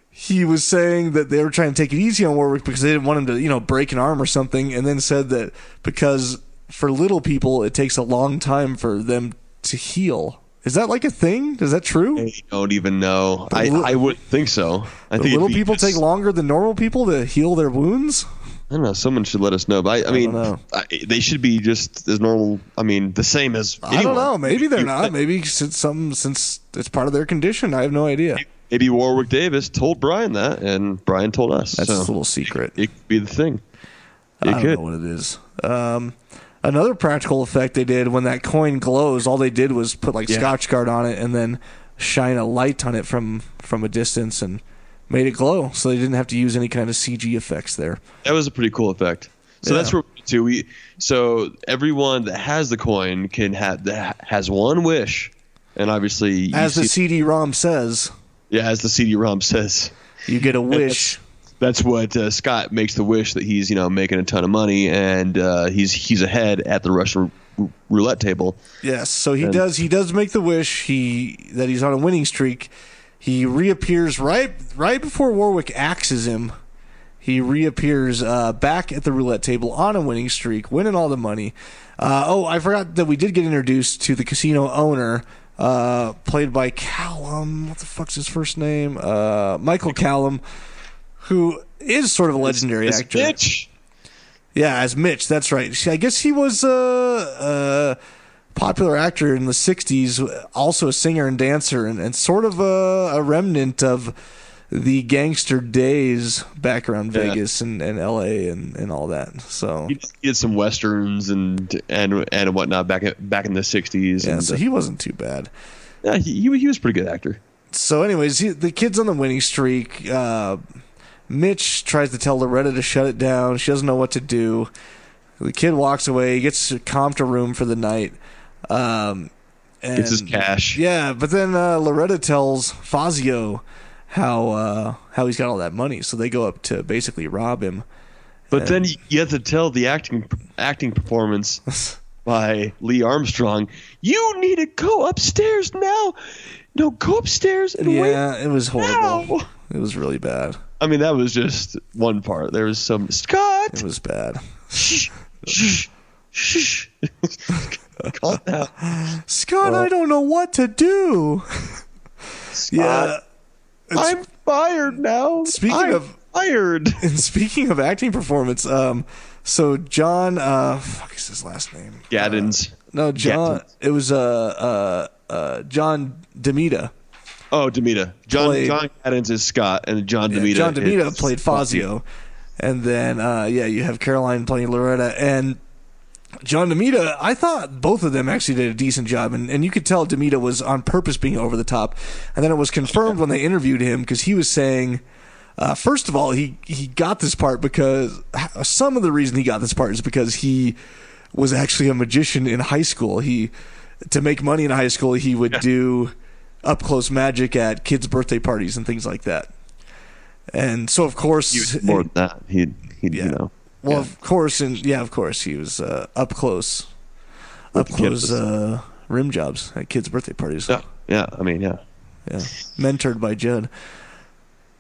he was saying that they were trying to take it easy on Warwick because they didn't want him to, break an arm or something, and then said that because for little people, it takes a long time for them to heal. Is that like a thing? Is that true? I don't even know. I wouldn't think so. I think little people take longer than normal people to heal their wounds? I don't know. Someone should let us know. But they should be just as normal. The same as anyone. I don't know. Maybe they're not. Maybe since it's part of their condition. I have no idea. Maybe Warwick Davis told Brian that, and Brian told us. That's a little secret. It could be the thing. I don't know what it is. Another practical effect they did when that coin glows, all they did was put Scotch Guard on it and then shine a light on it from a distance and made it glow. So they didn't have to use any kind of CG effects there. That was a pretty cool effect. So that's what we do. So everyone that has the coin has one wish, and obviously as the CD-ROM says. Yeah, as the CD-ROM says, you get a wish. That's what Scott makes the wish that he's making a ton of money and he's ahead at the Russian roulette table. Yes, so he does make the wish that he's on a winning streak. He reappears right before Warwick axes him. He reappears back at the roulette table on a winning streak, winning all the money. I forgot that we did get introduced to the casino owner, played by Callum. What the fuck's his first name? Michael Callum. Who is sort of a legendary actor. Mitch. Yeah, as Mitch, that's right. I guess he was a popular actor in the 60s, also a singer and dancer, and sort of a remnant of the gangster days back around Vegas and L.A. and all that. So he did some westerns and whatnot back in the 60s. Yeah, so he wasn't too bad. Yeah, he was a pretty good actor. So anyways, the kid's on the winning streak. Mitch tries to tell Loretta to shut it down. She doesn't know what to do. The kid walks away. He gets comped a room for the night. And gets his cash. Yeah, but then Loretta tells Fazio how he's got all that money. So they go up to basically rob him. But then you have to tell the acting performance by Lee Armstrong, you need to go upstairs now. No, go upstairs and wait. Yeah, it was horrible. Now. It was really bad. That was just one part. There was some Scott. It was bad. Shh. Calm down. Scott, I don't know what to do. Scott, I'm fired now. Fired. And speaking of acting performance, so John, fuck is his last name? Gaddens. No, John. Gaddens. It was John DeMita. Oh, Demita. John Gaddens is Scott, and John Demita. John Demita is played Fazio, and then you have Caroline playing Loretta, and John Demita. I thought both of them actually did a decent job, and you could tell Demita was on purpose being over the top, and then it was confirmed when they interviewed him because he was saying. First of all, he got this part because some of the reason he got this part is because he was actually a magician in high school. To make money in high school, he would do up close magic at kids' birthday parties and things like that. And so, of course, he was more than that. He you know. Well, of course, he was up close rim jobs at kids' birthday parties. Yeah. I mean, yeah. Mentored by Judd.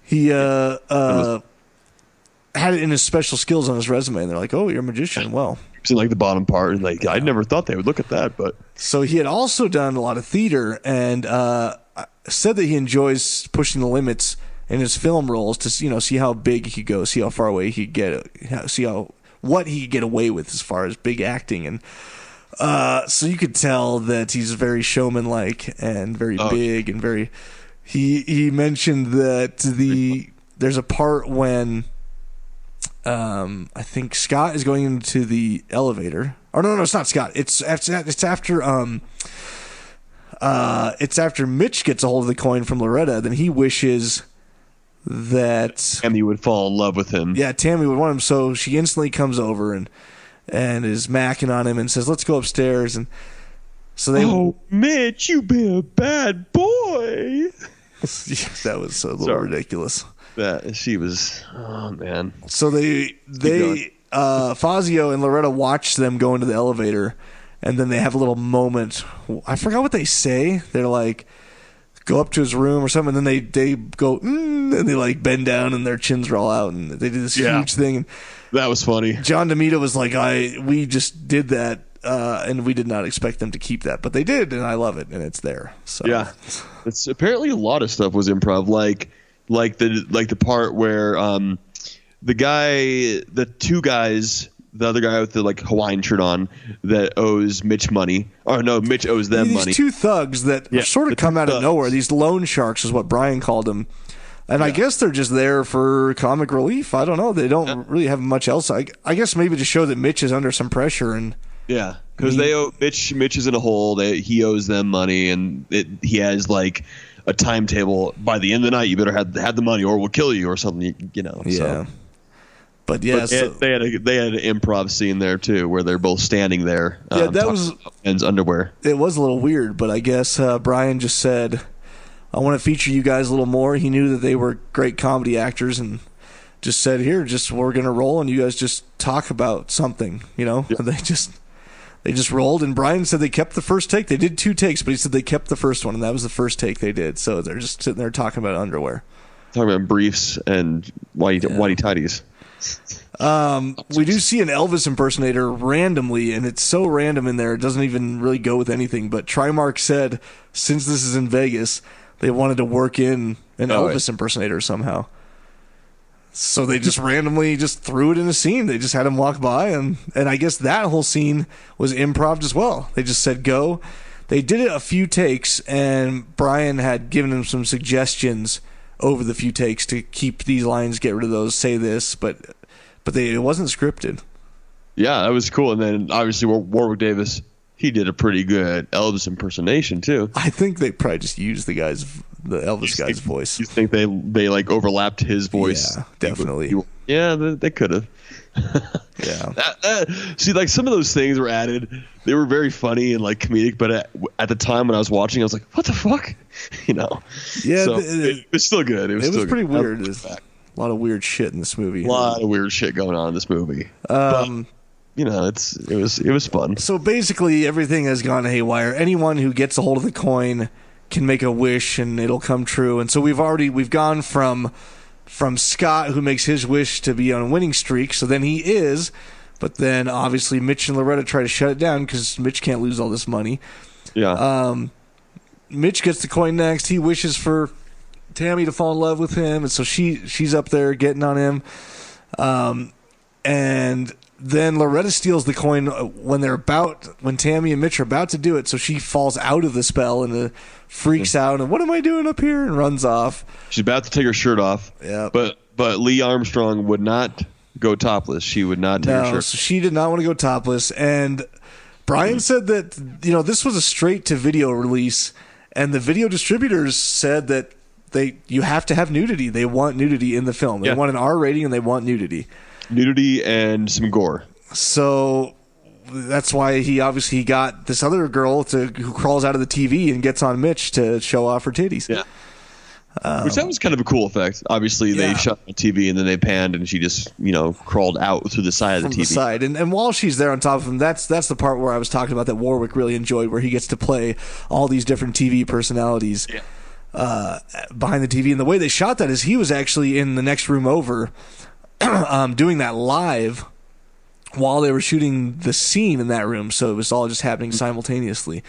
He had it in his special skills on his resume, and they're like, "Oh, you're a magician." Well, it's in like the bottom part, and like I never thought they would look at that. But so he had also done a lot of theater, and said that he enjoys pushing the limits in his film roles to see how big he could go, see how far away he could get, see what he could get away with as far as big acting, and so you could tell that he's very showman-like and very big and very. He mentioned that there's a part when I think Scott is going into the elevator. Or no, it's not Scott. It's after Mitch gets a hold of the coin from Loretta. Then he wishes that Tammy would fall in love with him. Yeah, Tammy would want him. So she instantly comes over and is macking on him and says, "Let's go upstairs." And so they. Mitch, you be a bad boy. That was a little ridiculous. That she was, oh man. So they Fazio and Loretta watch them go into the elevator, and then they have a little moment. I forgot what they say. They're like, go up to his room or something, and then they go, and they like bend down, and their chins roll out, and they do this huge thing. That was funny. John Demita was like, we just did that. And we did not expect them to keep that, but they did, and I love it, and it's there. So yeah, it's apparently a lot of stuff was improv, like the part where the two guys, the other guy with the like Hawaiian shirt on that owes Mitch money, or no, Mitch owes them money. These two thugs that sort of come out of nowhere. These loan sharks is what Brian called them. And I guess they're just there for comic relief. I don't know. They don't really have much else. I guess maybe to show that Mitch is under some pressure and. Yeah, because they owe Mitch is in a hole. He owes them money, and he has like a timetable. By the end of the night, you better have the money, or we'll kill you, or something. Yeah. So. But they had an improv scene there too, where they're both standing there. That was men's underwear. It was a little weird, but I guess Brian just said, "I want to feature you guys a little more." He knew that they were great comedy actors, and just said, "Here, we're gonna roll, and you guys just talk about something." And They just rolled, and Brian said they kept the first take. They did 2 takes, but he said they kept the first one, and that was the first take they did. So they're just sitting there talking about underwear. Talking about briefs and whitey tidies. We do see an Elvis impersonator randomly, and it's so random in there, it doesn't even really go with anything. But Trimark said, since this is in Vegas, they wanted to work in an Elvis impersonator somehow. So they just randomly just threw it in a scene. They just had him walk by, and I guess that whole scene was improv as well. They just said go. They did it a few takes, and Brian had given them some suggestions over the few takes to keep these lines, get rid of those, say this, but it wasn't scripted. Yeah, that was cool. And then obviously Warwick Davis, he did a pretty good Elvis impersonation too. I think they probably just used the Elvis guy's voice. You think they like overlapped his voice? Yeah, definitely. They could have. Yeah. See, like some of those things were added. They were very funny and like comedic, but at the time when I was watching, I was like, "What the fuck?" Yeah, so it was still good. It was pretty weird. There's a lot of weird shit in this movie. A lot of weird shit going on in this movie. It was fun. So basically, everything has gone haywire. Anyone who gets a hold of the coin can make a wish and it'll come true. And so we've gone from Scott, who makes his wish, to be on a winning streak. So then he is, but then obviously Mitch and Loretta try to shut it down because Mitch can't lose all this money. Yeah. Mitch gets the coin next. He wishes for Tammy to fall in love with him, and so she's up there getting on him. And then Loretta steals the coin when Tammy and Mitch are about to do it, so she falls out of the spell and freaks out and what am I doing up here and runs off. She's about to take her shirt off. Yeah. But Lee Armstrong would not go topless. She would not take her shirt. So she did not want to go topless. And Brian said that this was a straight to video release, and the video distributors said that you have to have nudity. They want nudity in the film. They want an R rating and they want nudity. Nudity and some gore. So that's why he got this other girl who crawls out of the TV and gets on Mitch to show off her titties. Yeah. Which that was kind of a cool effect. Obviously, they shot the TV and then they panned and she just, crawled out through the side of the TV. From the side. And while she's there on top of him, that's the part where I was talking about that Warwick really enjoyed, where he gets to play all these different TV personalities behind the TV. And the way they shot that is he was actually in the next room over doing that live while they were shooting the scene in that room. So it was all just happening simultaneously.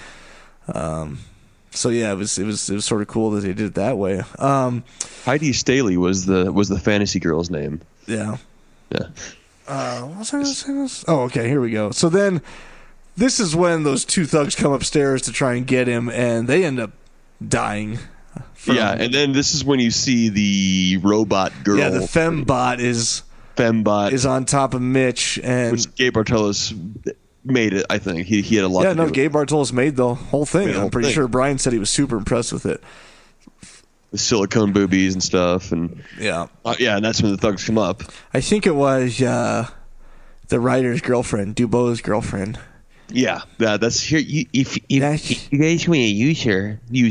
So yeah, it was sort of cool that they did it that way. Heidi Staley was the fantasy girl's name. Yeah. Yeah. What was I going to say this? Oh, okay. Here we go. So then, this is when those two thugs come upstairs to try and get him, and they end up dying. And then this is when you see the robot girl. Yeah, the fembot is on top of Mitch, and which Gabe Bartelos made it. I think he had a lot. Yeah, no, Gabe Bartelos made the whole thing. I'm pretty sure Brian said he was super impressed with it. The silicone boobies and stuff, and and that's when the thugs come up. I think it was the writer's girlfriend, Dubow's girlfriend. Yeah, that's here. If you guys want to use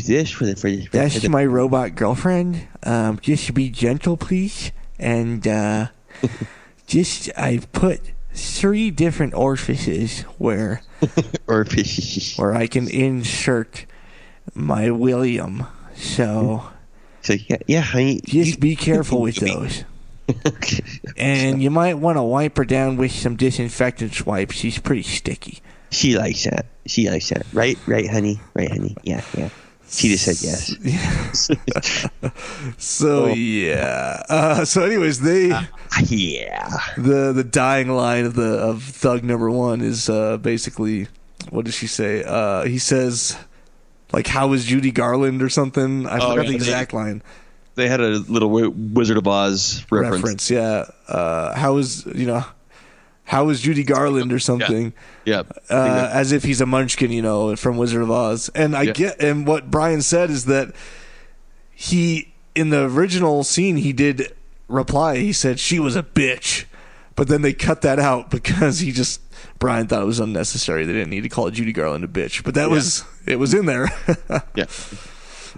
this for the that's my robot girlfriend. Just be gentle, please, and I put 3 different orifices where I can insert my William. So honey, just be careful with those. And you might want to wipe her down with some disinfectant wipes. She's pretty sticky. She likes that. Right, honey. Right, honey. Yeah. She just said yes. So so anyways, the dying line of thug number 1 is basically, what does she say? He says, like, how is Judy Garland or something? I forgot the exact line. They had a little Wizard of Oz reference. Yeah. How is Judy Garland or something? Yeah. As if he's a munchkin, from Wizard of Oz. And and what Brian said is that he, in the original scene, he did reply. He said she was a bitch, but then they cut that out because Brian thought it was unnecessary. They didn't need to call Judy Garland a bitch, but it was in there. Yeah.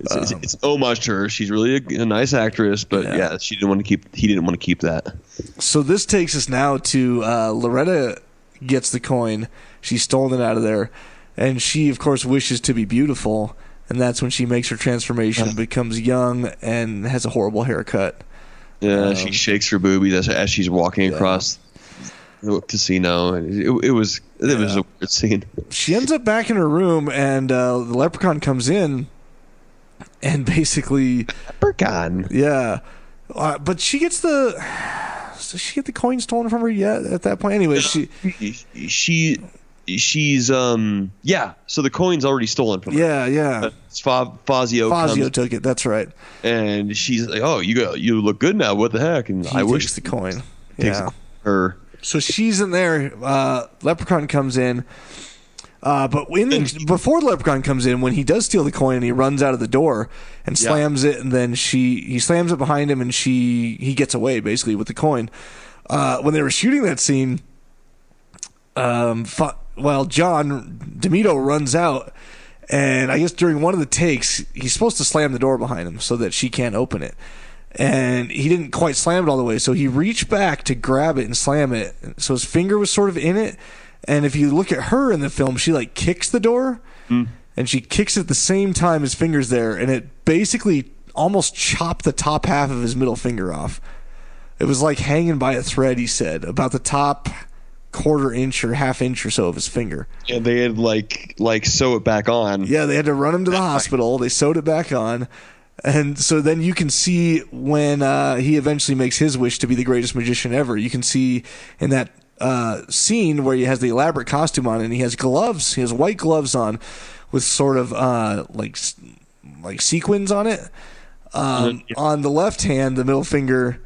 It's an homage to her. She's really a nice actress, but he didn't want to keep that. So this takes us now to Loretta gets the coin. She's stolen it out of there, and she, of course, wishes to be beautiful, and that's when she makes her transformation, becomes young, and has a horrible haircut. Yeah, she shakes her boobies as she's walking across the casino, and it was a weird scene. She ends up back in her room, and the leprechaun comes in. And basically, Leprechaun. Yeah, but she gets the. Does she get the coin stolen from her yet? At that point, anyway, she's So the coin's already stolen from her. Yeah. Fazio took it. That's right. And she's like, "Oh, you look good now. What the heck?" And I wish the coin. Yeah. Her. So she's in there. Leprechaun comes in. But before the leprechaun comes in, when he does steal the coin, he runs out of the door and slams it, and then he slams it behind him, and he gets away basically with the coin. When they were shooting that scene, John DeMito runs out, and I guess during one of the takes, he's supposed to slam the door behind him so that she can't open it. And he didn't quite slam it all the way, so he reached back to grab it and slam it. So his finger was sort of in it. And if you look at her in the film, she like kicks the door, and she kicks it at the same time his finger's there, and it basically almost chopped the top half of his middle finger off. It was like hanging by a thread, he said, about the top quarter inch or half inch or so of his finger. And they had like sew it back on. Yeah, they had to run him to the hospital. They sewed it back on. And so then you can see when he eventually makes his wish to be the greatest magician ever. You can see in that scene where he has the elaborate costume on and he has gloves. He has white gloves on with sort of like sequins on it. On the left hand, the middle finger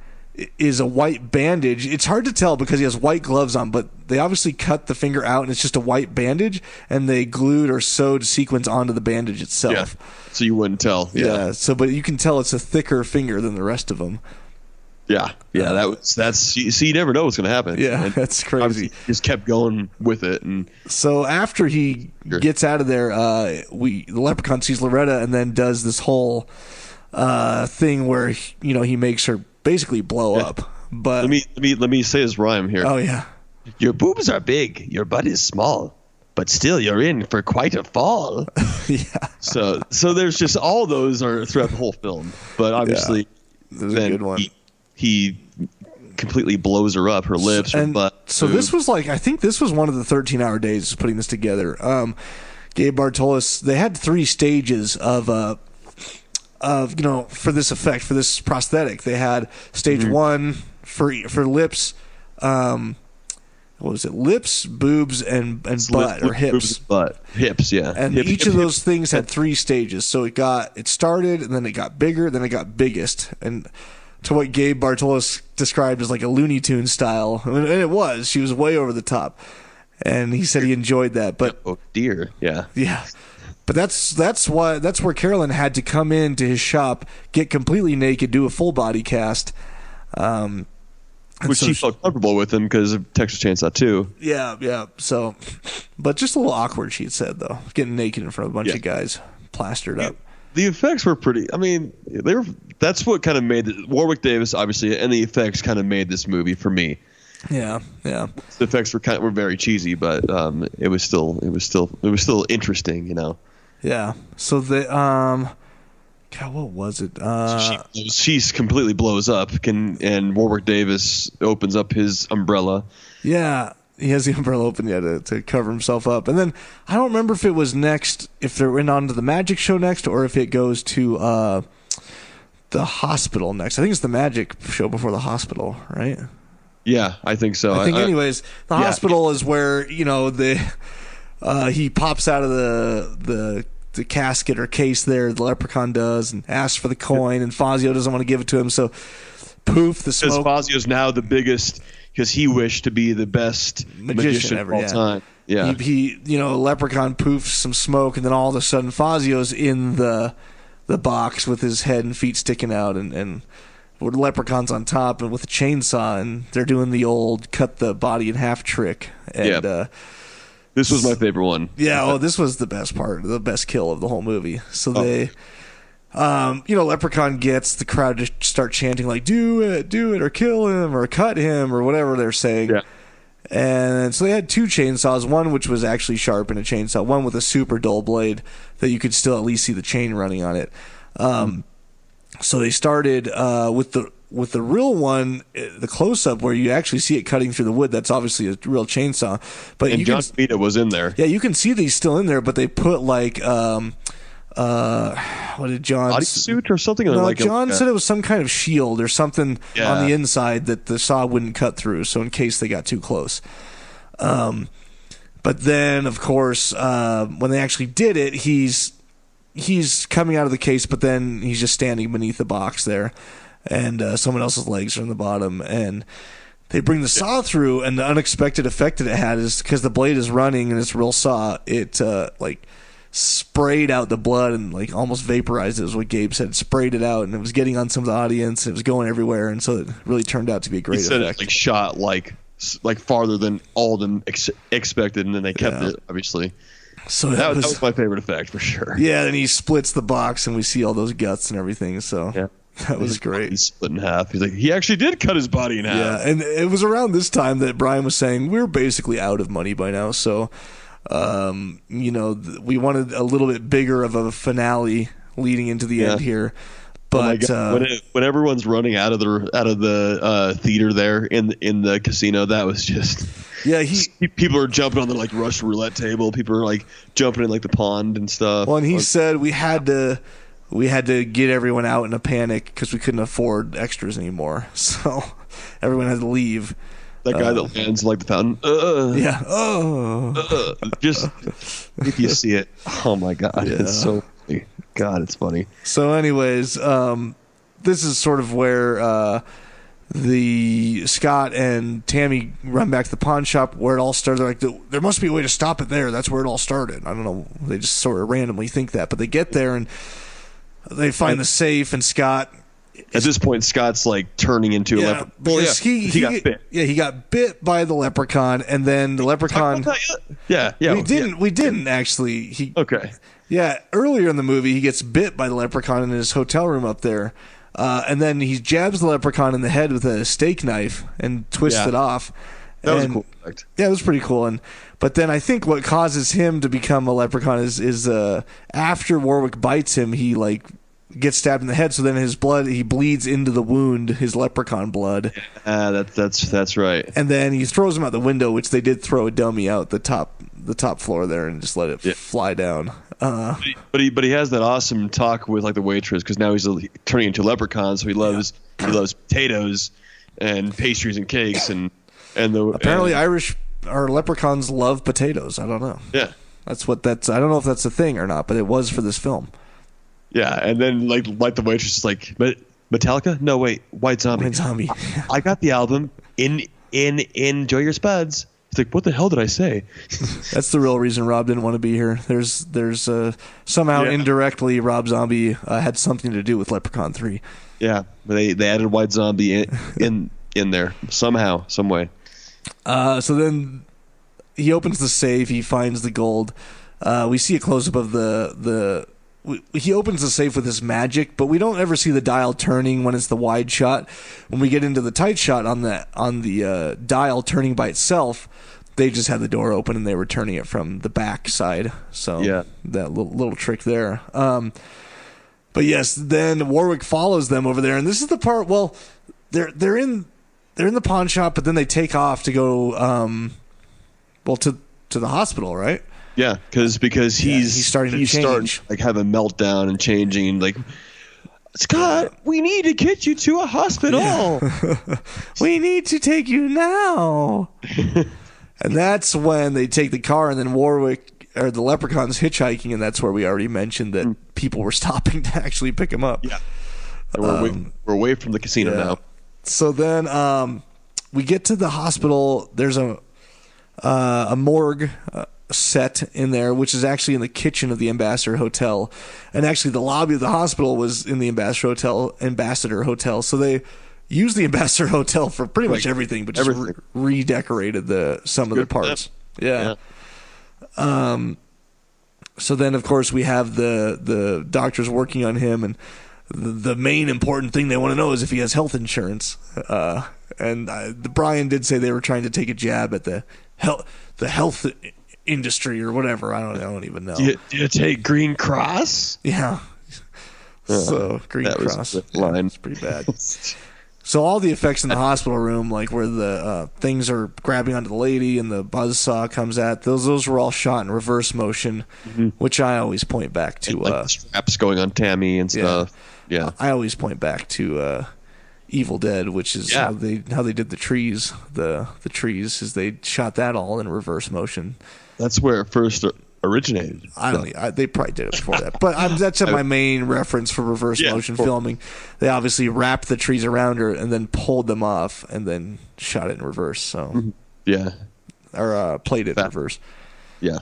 is a white bandage. It's hard to tell because he has white gloves on, but they obviously cut the finger out and it's just a white bandage, and they glued or sewed sequins onto the bandage itself. Yeah. So you wouldn't tell. Yeah. So, but you can tell it's a thicker finger than the rest of them. Yeah. That's you never know what's going to happen. Yeah, and that's crazy. He just kept going with it, and so after he gets out of there, the Leprechaun sees Loretta and then does this whole thing where he makes her basically blow up. But let me say his rhyme here. Oh yeah. Your boobs are big, your butt is small, but still you're in for quite a fall. Yeah. So there's just all those are throughout the whole film, but obviously That's a good one. He completely blows her up, her lips, her butt. So this was I think this was one of the 13-hour days putting this together. Gabe Bartolos, they had 3 stages of for this effect, for this prosthetic. They had stage 1 for lips, what was it? Lips, boobs, and butt, or hips. Boobs, butt, hips, yeah. And each of those things had 3 stages. So it started, and then it got bigger, then it got biggest, and to what Gabe Bartolos described as like a Looney Tunes style, and it was. She was way over the top, and he said he enjoyed that. But oh dear, yeah. But that's where Carolyn had to come into his shop, get completely naked, do a full body cast. Which she felt comfortable with him because of Texas Chainsaw 2. Yeah. So, but just a little awkward, she had said, though, getting naked in front of a bunch of guys, plastered up. The effects were pretty. I mean, that's what kind of made Warwick Davis, obviously, and the effects kind of made this movie for me. Yeah. The effects were very cheesy, but it was still interesting, Yeah. So the God, what was it? She's completely blows up, and Warwick Davis opens up his umbrella. Yeah, he has the umbrella open to cover himself up, and then I don't remember if it was next, if they went on to the magic show next, or if it goes to the hospital next. I think it's the magic show before the hospital, right? Yeah, I think so. Anyways, the hospital is where he pops out of the casket or case there, the Leprechaun does, and asks for the coin, and Fazio doesn't want to give it to him, so poof, the smoke. Because Fazio's now the biggest, because he wished to be the best magician ever, of all time. Yeah. He Leprechaun poofs some smoke, and then all of a sudden Fazio's in the box with his head and feet sticking out, and Leprechaun's on top and with a chainsaw, and they're doing the old cut the body in half trick. And this was my favorite one. Yeah, this was the best part, the best kill of the whole movie. So they, Leprechaun gets the crowd to start chanting like, do it, or kill him, or cut him, or whatever they're saying. Yeah. And so they had 2 chainsaws, one which was actually sharp in a chainsaw, one with a super dull blade that you could still at least see the chain running on it. So they started with the real one, the close-up where you actually see it cutting through the wood. That's obviously a real chainsaw. But John Vita was in there. Yeah, you can see that he's still in there, but they put like what did John? Bodysuit or something? No, John said it was some kind of shield or something on the inside that the saw wouldn't cut through, so in case they got too close. But then, of course, when they actually did it, he's coming out of the case, but then he's just standing beneath the box there, and someone else's legs are in the bottom, and they bring the saw through, and the unexpected effect that it had is because the blade is running and it's real saw, it sprayed out the blood and like almost vaporized it, is what Gabe said. Sprayed it out, and it was getting on some of the audience, and it was going everywhere, and so it really turned out to be a great effect. It shot like farther than all of them expected, and then they kept it, obviously. So that was my favorite effect for sure. Yeah, and he splits the box, and we see all those guts and everything. So that was great. He's split in half. He's like, he actually did cut his body in half. Yeah, and it was around this time that Brian was saying we're basically out of money by now. So, we wanted a little bit bigger of a finale leading into the end here. But when everyone's running out of the theater there in the casino, that was just people are jumping on the like Russian roulette table. People are like jumping in like the pond and stuff. Well, and he said we had to we had to get everyone out in a panic because we couldn't afford extras anymore. So everyone had to leave. That guy that lands like the fountain. Yeah. Oh. Just if you see it, oh my god, Yeah. it's so funny. God, it's funny. So, anyways, this is sort of where the Scott and Tammy run back to the pawn shop where it all started. They're like, there must be a way to stop it there. That's where it all started. I don't know. They just sort of randomly think that, but they get there and they find the safe, and Scott. At this point, Scott's like turning into a leprechaun. Because he got bit. Yeah, he got bit by the leprechaun, and then the leprechaun. Yeah. We didn't actually. Okay. Yeah, earlier in the movie, he gets bit by the leprechaun in his hotel room up there, and then he jabs the leprechaun in the head with a steak knife and twists it off. That was a cool effect. Yeah, it was pretty cool. But then I think what causes him to become a leprechaun is after Warwick bites him, he like gets stabbed in the head, so then his blood, he bleeds into the wound, his leprechaun blood. That's right. And then he throws him out the window, which they did throw a dummy out the top floor there and just let it fly down. But he has that awesome talk with like the waitress, because now he's turning into a leprechaun, so he loves potatoes and pastries and cakes apparently Irish or leprechauns love potatoes. I don't know. Yeah, I don't know if that's a thing or not, but it was for this film. Yeah, and then like the waitress is like, but Metallica? No, wait, White Zombie. White Zombie. I got the album. Enjoy your spuds. He's like, what the hell did I say? That's the real reason Rob didn't want to be here. There's somehow indirectly Rob Zombie had something to do with Leprechaun 3. Yeah, but they added White Zombie in there somehow, some way. So then he opens the safe. He finds the gold. We see a close up of he opens the safe with his magic, but we don't ever see the dial turning when it's the wide shot. When we get into the tight shot on the dial turning by itself, they just had the door open and they were turning it from the back side. So that little trick there. But yes, then Warwick follows them over there, and this is the part. Well, they're in the pawn shop, but then they take off to go to the hospital, right? Yeah, because he's starting to change. Like have a meltdown and changing, and like, Scott, we need to get you to a hospital. Yeah. We need to take you now. And that's when they take the car, and then Warwick or the Leprechaun's hitchhiking, and that's where we already mentioned that people were stopping to actually pick him up. Yeah, we're away from the casino now. So then we get to the hospital. There's a morgue set in there, which is actually in the kitchen of the Ambassador Hotel, and actually the lobby of the hospital was in the Ambassador Hotel. So they used the Ambassador Hotel for pretty much everything, but just redecorated some of the parts. Yeah. So then, of course, we have the doctors working on him, and the main important thing they want to know is if he has health insurance. And Brian did say they were trying to take a jab at the health industry or whatever. I don't even know. Do you take Green Cross? Yeah. So Green Cross line. It's pretty bad. So all the effects in the hospital room, like where the things are grabbing onto the lady and the buzzsaw comes at, those were all shot in reverse motion, which I always point back to. Like the straps going on Tammy and stuff. Yeah. I always point back to Evil Dead, which is how they did the trees. The trees is they shot that all in reverse motion. That's where it first originated. They probably did it before that, but that's my main reference for reverse motion filming. They obviously wrapped the trees around her and then pulled them off and then shot it in reverse. So or played it in reverse. Yeah.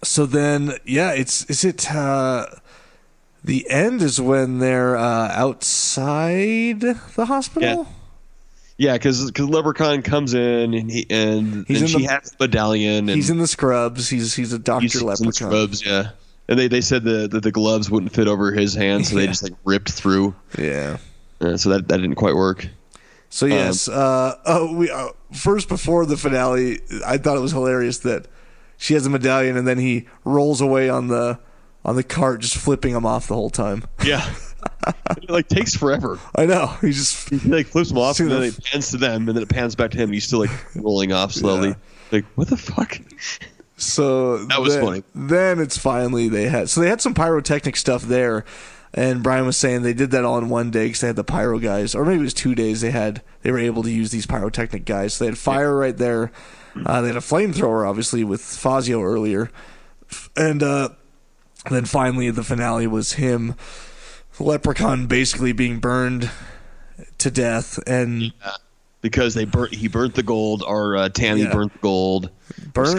So then the end is when they're outside the hospital. Yeah, because Leprechaun comes in and she has the medallion. And he's in the scrubs. He's a doctor Leprechaun. In the scrubs, yeah. And they said that the gloves wouldn't fit over his hands, so they just like ripped through. Yeah. So that didn't quite work. So yes, first before the finale, I thought it was hilarious that she has a medallion and then he rolls away on the cart, just flipping him off the whole time. Yeah. It like takes forever. I know. He like flips them off and then it pans to them and then it pans back to him and he's still like rolling off slowly. Like, what the fuck? So that was funny. Then it's finally they had some pyrotechnic stuff there, and Brian was saying they did that all in one day because they had the pyro guys, or maybe it was 2 days. They were able to use these pyrotechnic guys. So they had fire right there. They had a flamethrower, obviously, with Fazio earlier, and then finally the finale was him, Leprechaun, basically being burned to death, and because he burnt the gold, or Tammy burnt the gold. Burnt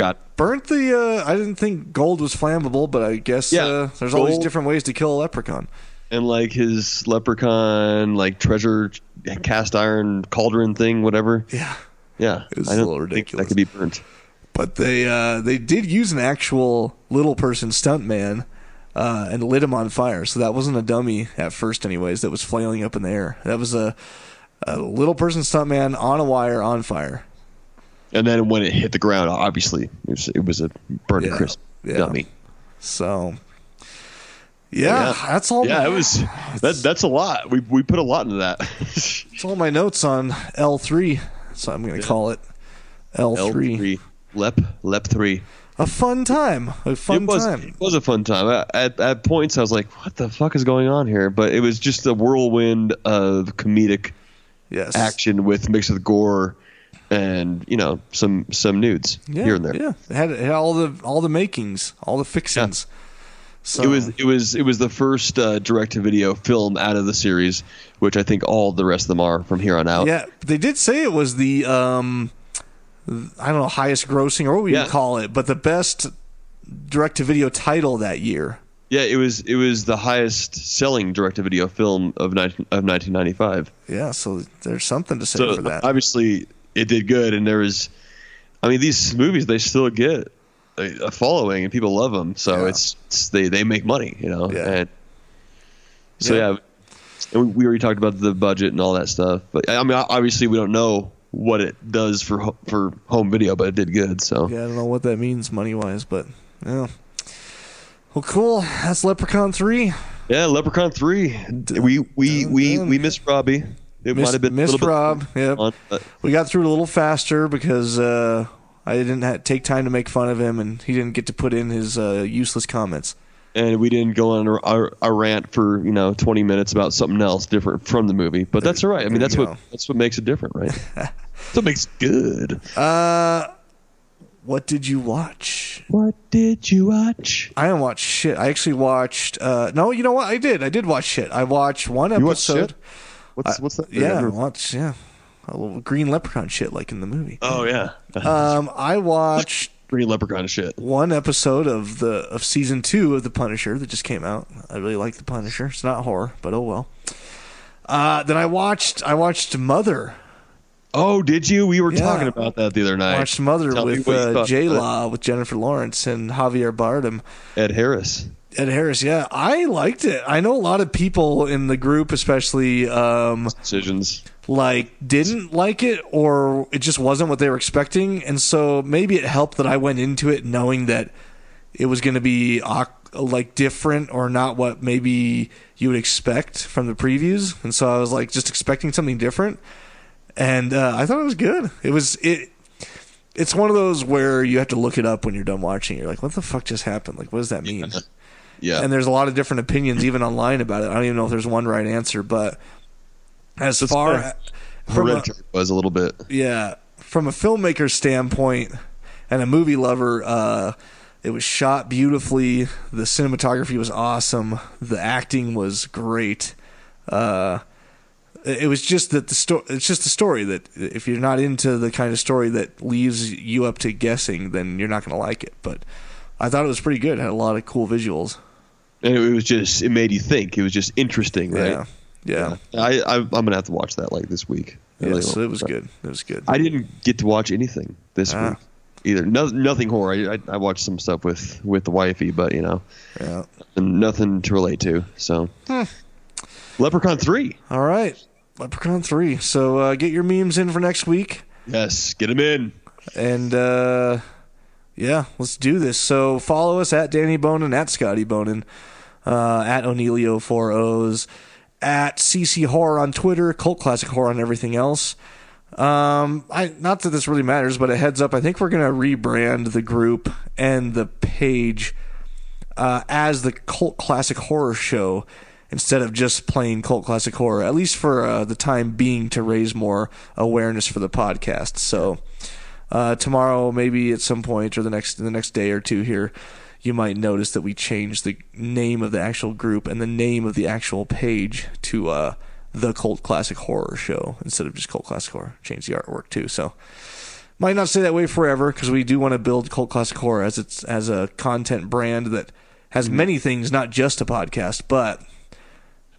the. I didn't think gold was flammable, but I guess there's all these different ways to kill a leprechaun. And like his leprechaun, like treasure cast iron cauldron thing, whatever. Yeah, it was a little ridiculous. That could be burnt. But they did use an actual little person stuntman and lit him on fire. So that wasn't a dummy at first, anyways. That was flailing up in the air. That was a little person stuntman on a wire on fire. And then when it hit the ground, obviously it was a burnt crisp dummy. So that's all. Yeah, that's a lot. We put a lot into that. It's all my notes on L3. So I'm going to call it L3. Lep 3. A fun time. It was a fun time. At points, I was like, what the fuck is going on here? But it was just a whirlwind of comedic action mixed with gore and, some nudes here and there. Yeah, it had all the makings, all the fixings. Yeah. So it was the first direct-to-video film out of the series, which I think all the rest of them are from here on out. Yeah, they did say it was the I don't know, highest grossing, or what we would call it, but the best direct-to-video title that year. Yeah, it was the highest selling direct-to-video film of 1995. Yeah, so there's something to say for that. Obviously, it did good, and these movies, they still get a following, and people love them, so they make money, And so and we already talked about the budget and all that stuff, but I mean, obviously, we don't know what it does for home video, but it did good. So I don't know what that means money wise, but yeah. Well, cool. That's Leprechaun 3. Yeah, Leprechaun 3. We missed Robbie. It might have been missed Rob. Yep. We got through it a little faster because I didn't take time to make fun of him, and he didn't get to put in his useless comments. And we didn't go on a rant for 20 minutes about something else different from the movie, but that's all right. I mean, that's what makes it different, right? That's what makes it good. What did you watch? What did you watch? I didn't watch shit. I actually watched. No, you know what? I did watch shit. I watched one episode. You watched shit? What's that? Yeah, I watched. Yeah, a little green leprechaun shit like in the movie. Oh yeah. I watched green leprechaun shit. One episode of season 2 of The Punisher that just came out. I really like The Punisher. It's not horror, but oh well. Then I watched Mother. Oh, did you? We were talking about that the other night. I watched Mother with J-Law, with Jennifer Lawrence and Javier Bardem. Ed Harris, yeah. I liked it. I know a lot of people in the group, especially decisions, didn't like it, or it just wasn't what they were expecting. And so maybe it helped that I went into it knowing that it was going to be different or not what maybe you would expect from the previews. And so I was just expecting something different. And I thought it was good. It's one of those where you have to look it up when you're done watching. You're like, what the fuck just happened? What does that mean? Yeah. And there's a lot of different opinions even online about it. I don't even know if there's one right answer, but Hereditary was a little bit. Yeah. From a filmmaker's standpoint and a movie lover, it was shot beautifully. The cinematography was awesome. The acting was great. It was just that it's just a story that if you're not into the kind of story that leaves you up to guessing, then you're not going to like it. But I thought it was pretty good. It had a lot of cool visuals. And it made you think. It was just interesting, right? Yeah. I'm going to have to watch that this week. Yes, it was good. It was good. I didn't get to watch anything this week either. Nothing horror. I watched some stuff with the wifey, but nothing to relate to. So Leprechaun 3. All right. Leprechaun 3. So get your memes in for next week. Yes, get them in. And let's do this. So follow us at Danny Bonin, at Scotty Bonin, at Onelio 4 O's, at CC Horror on Twitter, Cult Classic Horror on everything else. Not that this really matters, but a heads up, I think we're going to rebrand the group and the page as the Cult Classic Horror Show instead of just plain Cult Classic Horror, at least for the time being, to raise more awareness for the podcast. So tomorrow, maybe at some point, or the next day or two here, you might notice that we changed the name of the actual group and the name of the actual page to the Cult Classic Horror Show instead of just Cult Classic Horror. Change the artwork too. So might not stay that way forever, because we do want to build Cult Classic Horror as a content brand that has many things, not just a podcast. But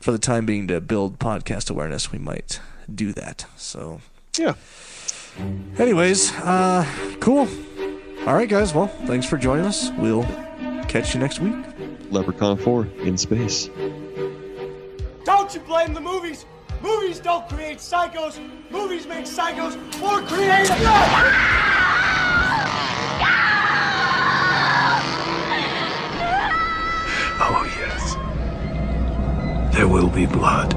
for the time being, to build podcast awareness, we might do that. So Yeah. anyways, cool. All right, guys. Well, thanks for joining us. We'll catch you next week. Leprechaun 4 in space. Don't you blame the movies. Movies don't create psychos. Movies make psychos more creative. Oh, yes. There will be blood.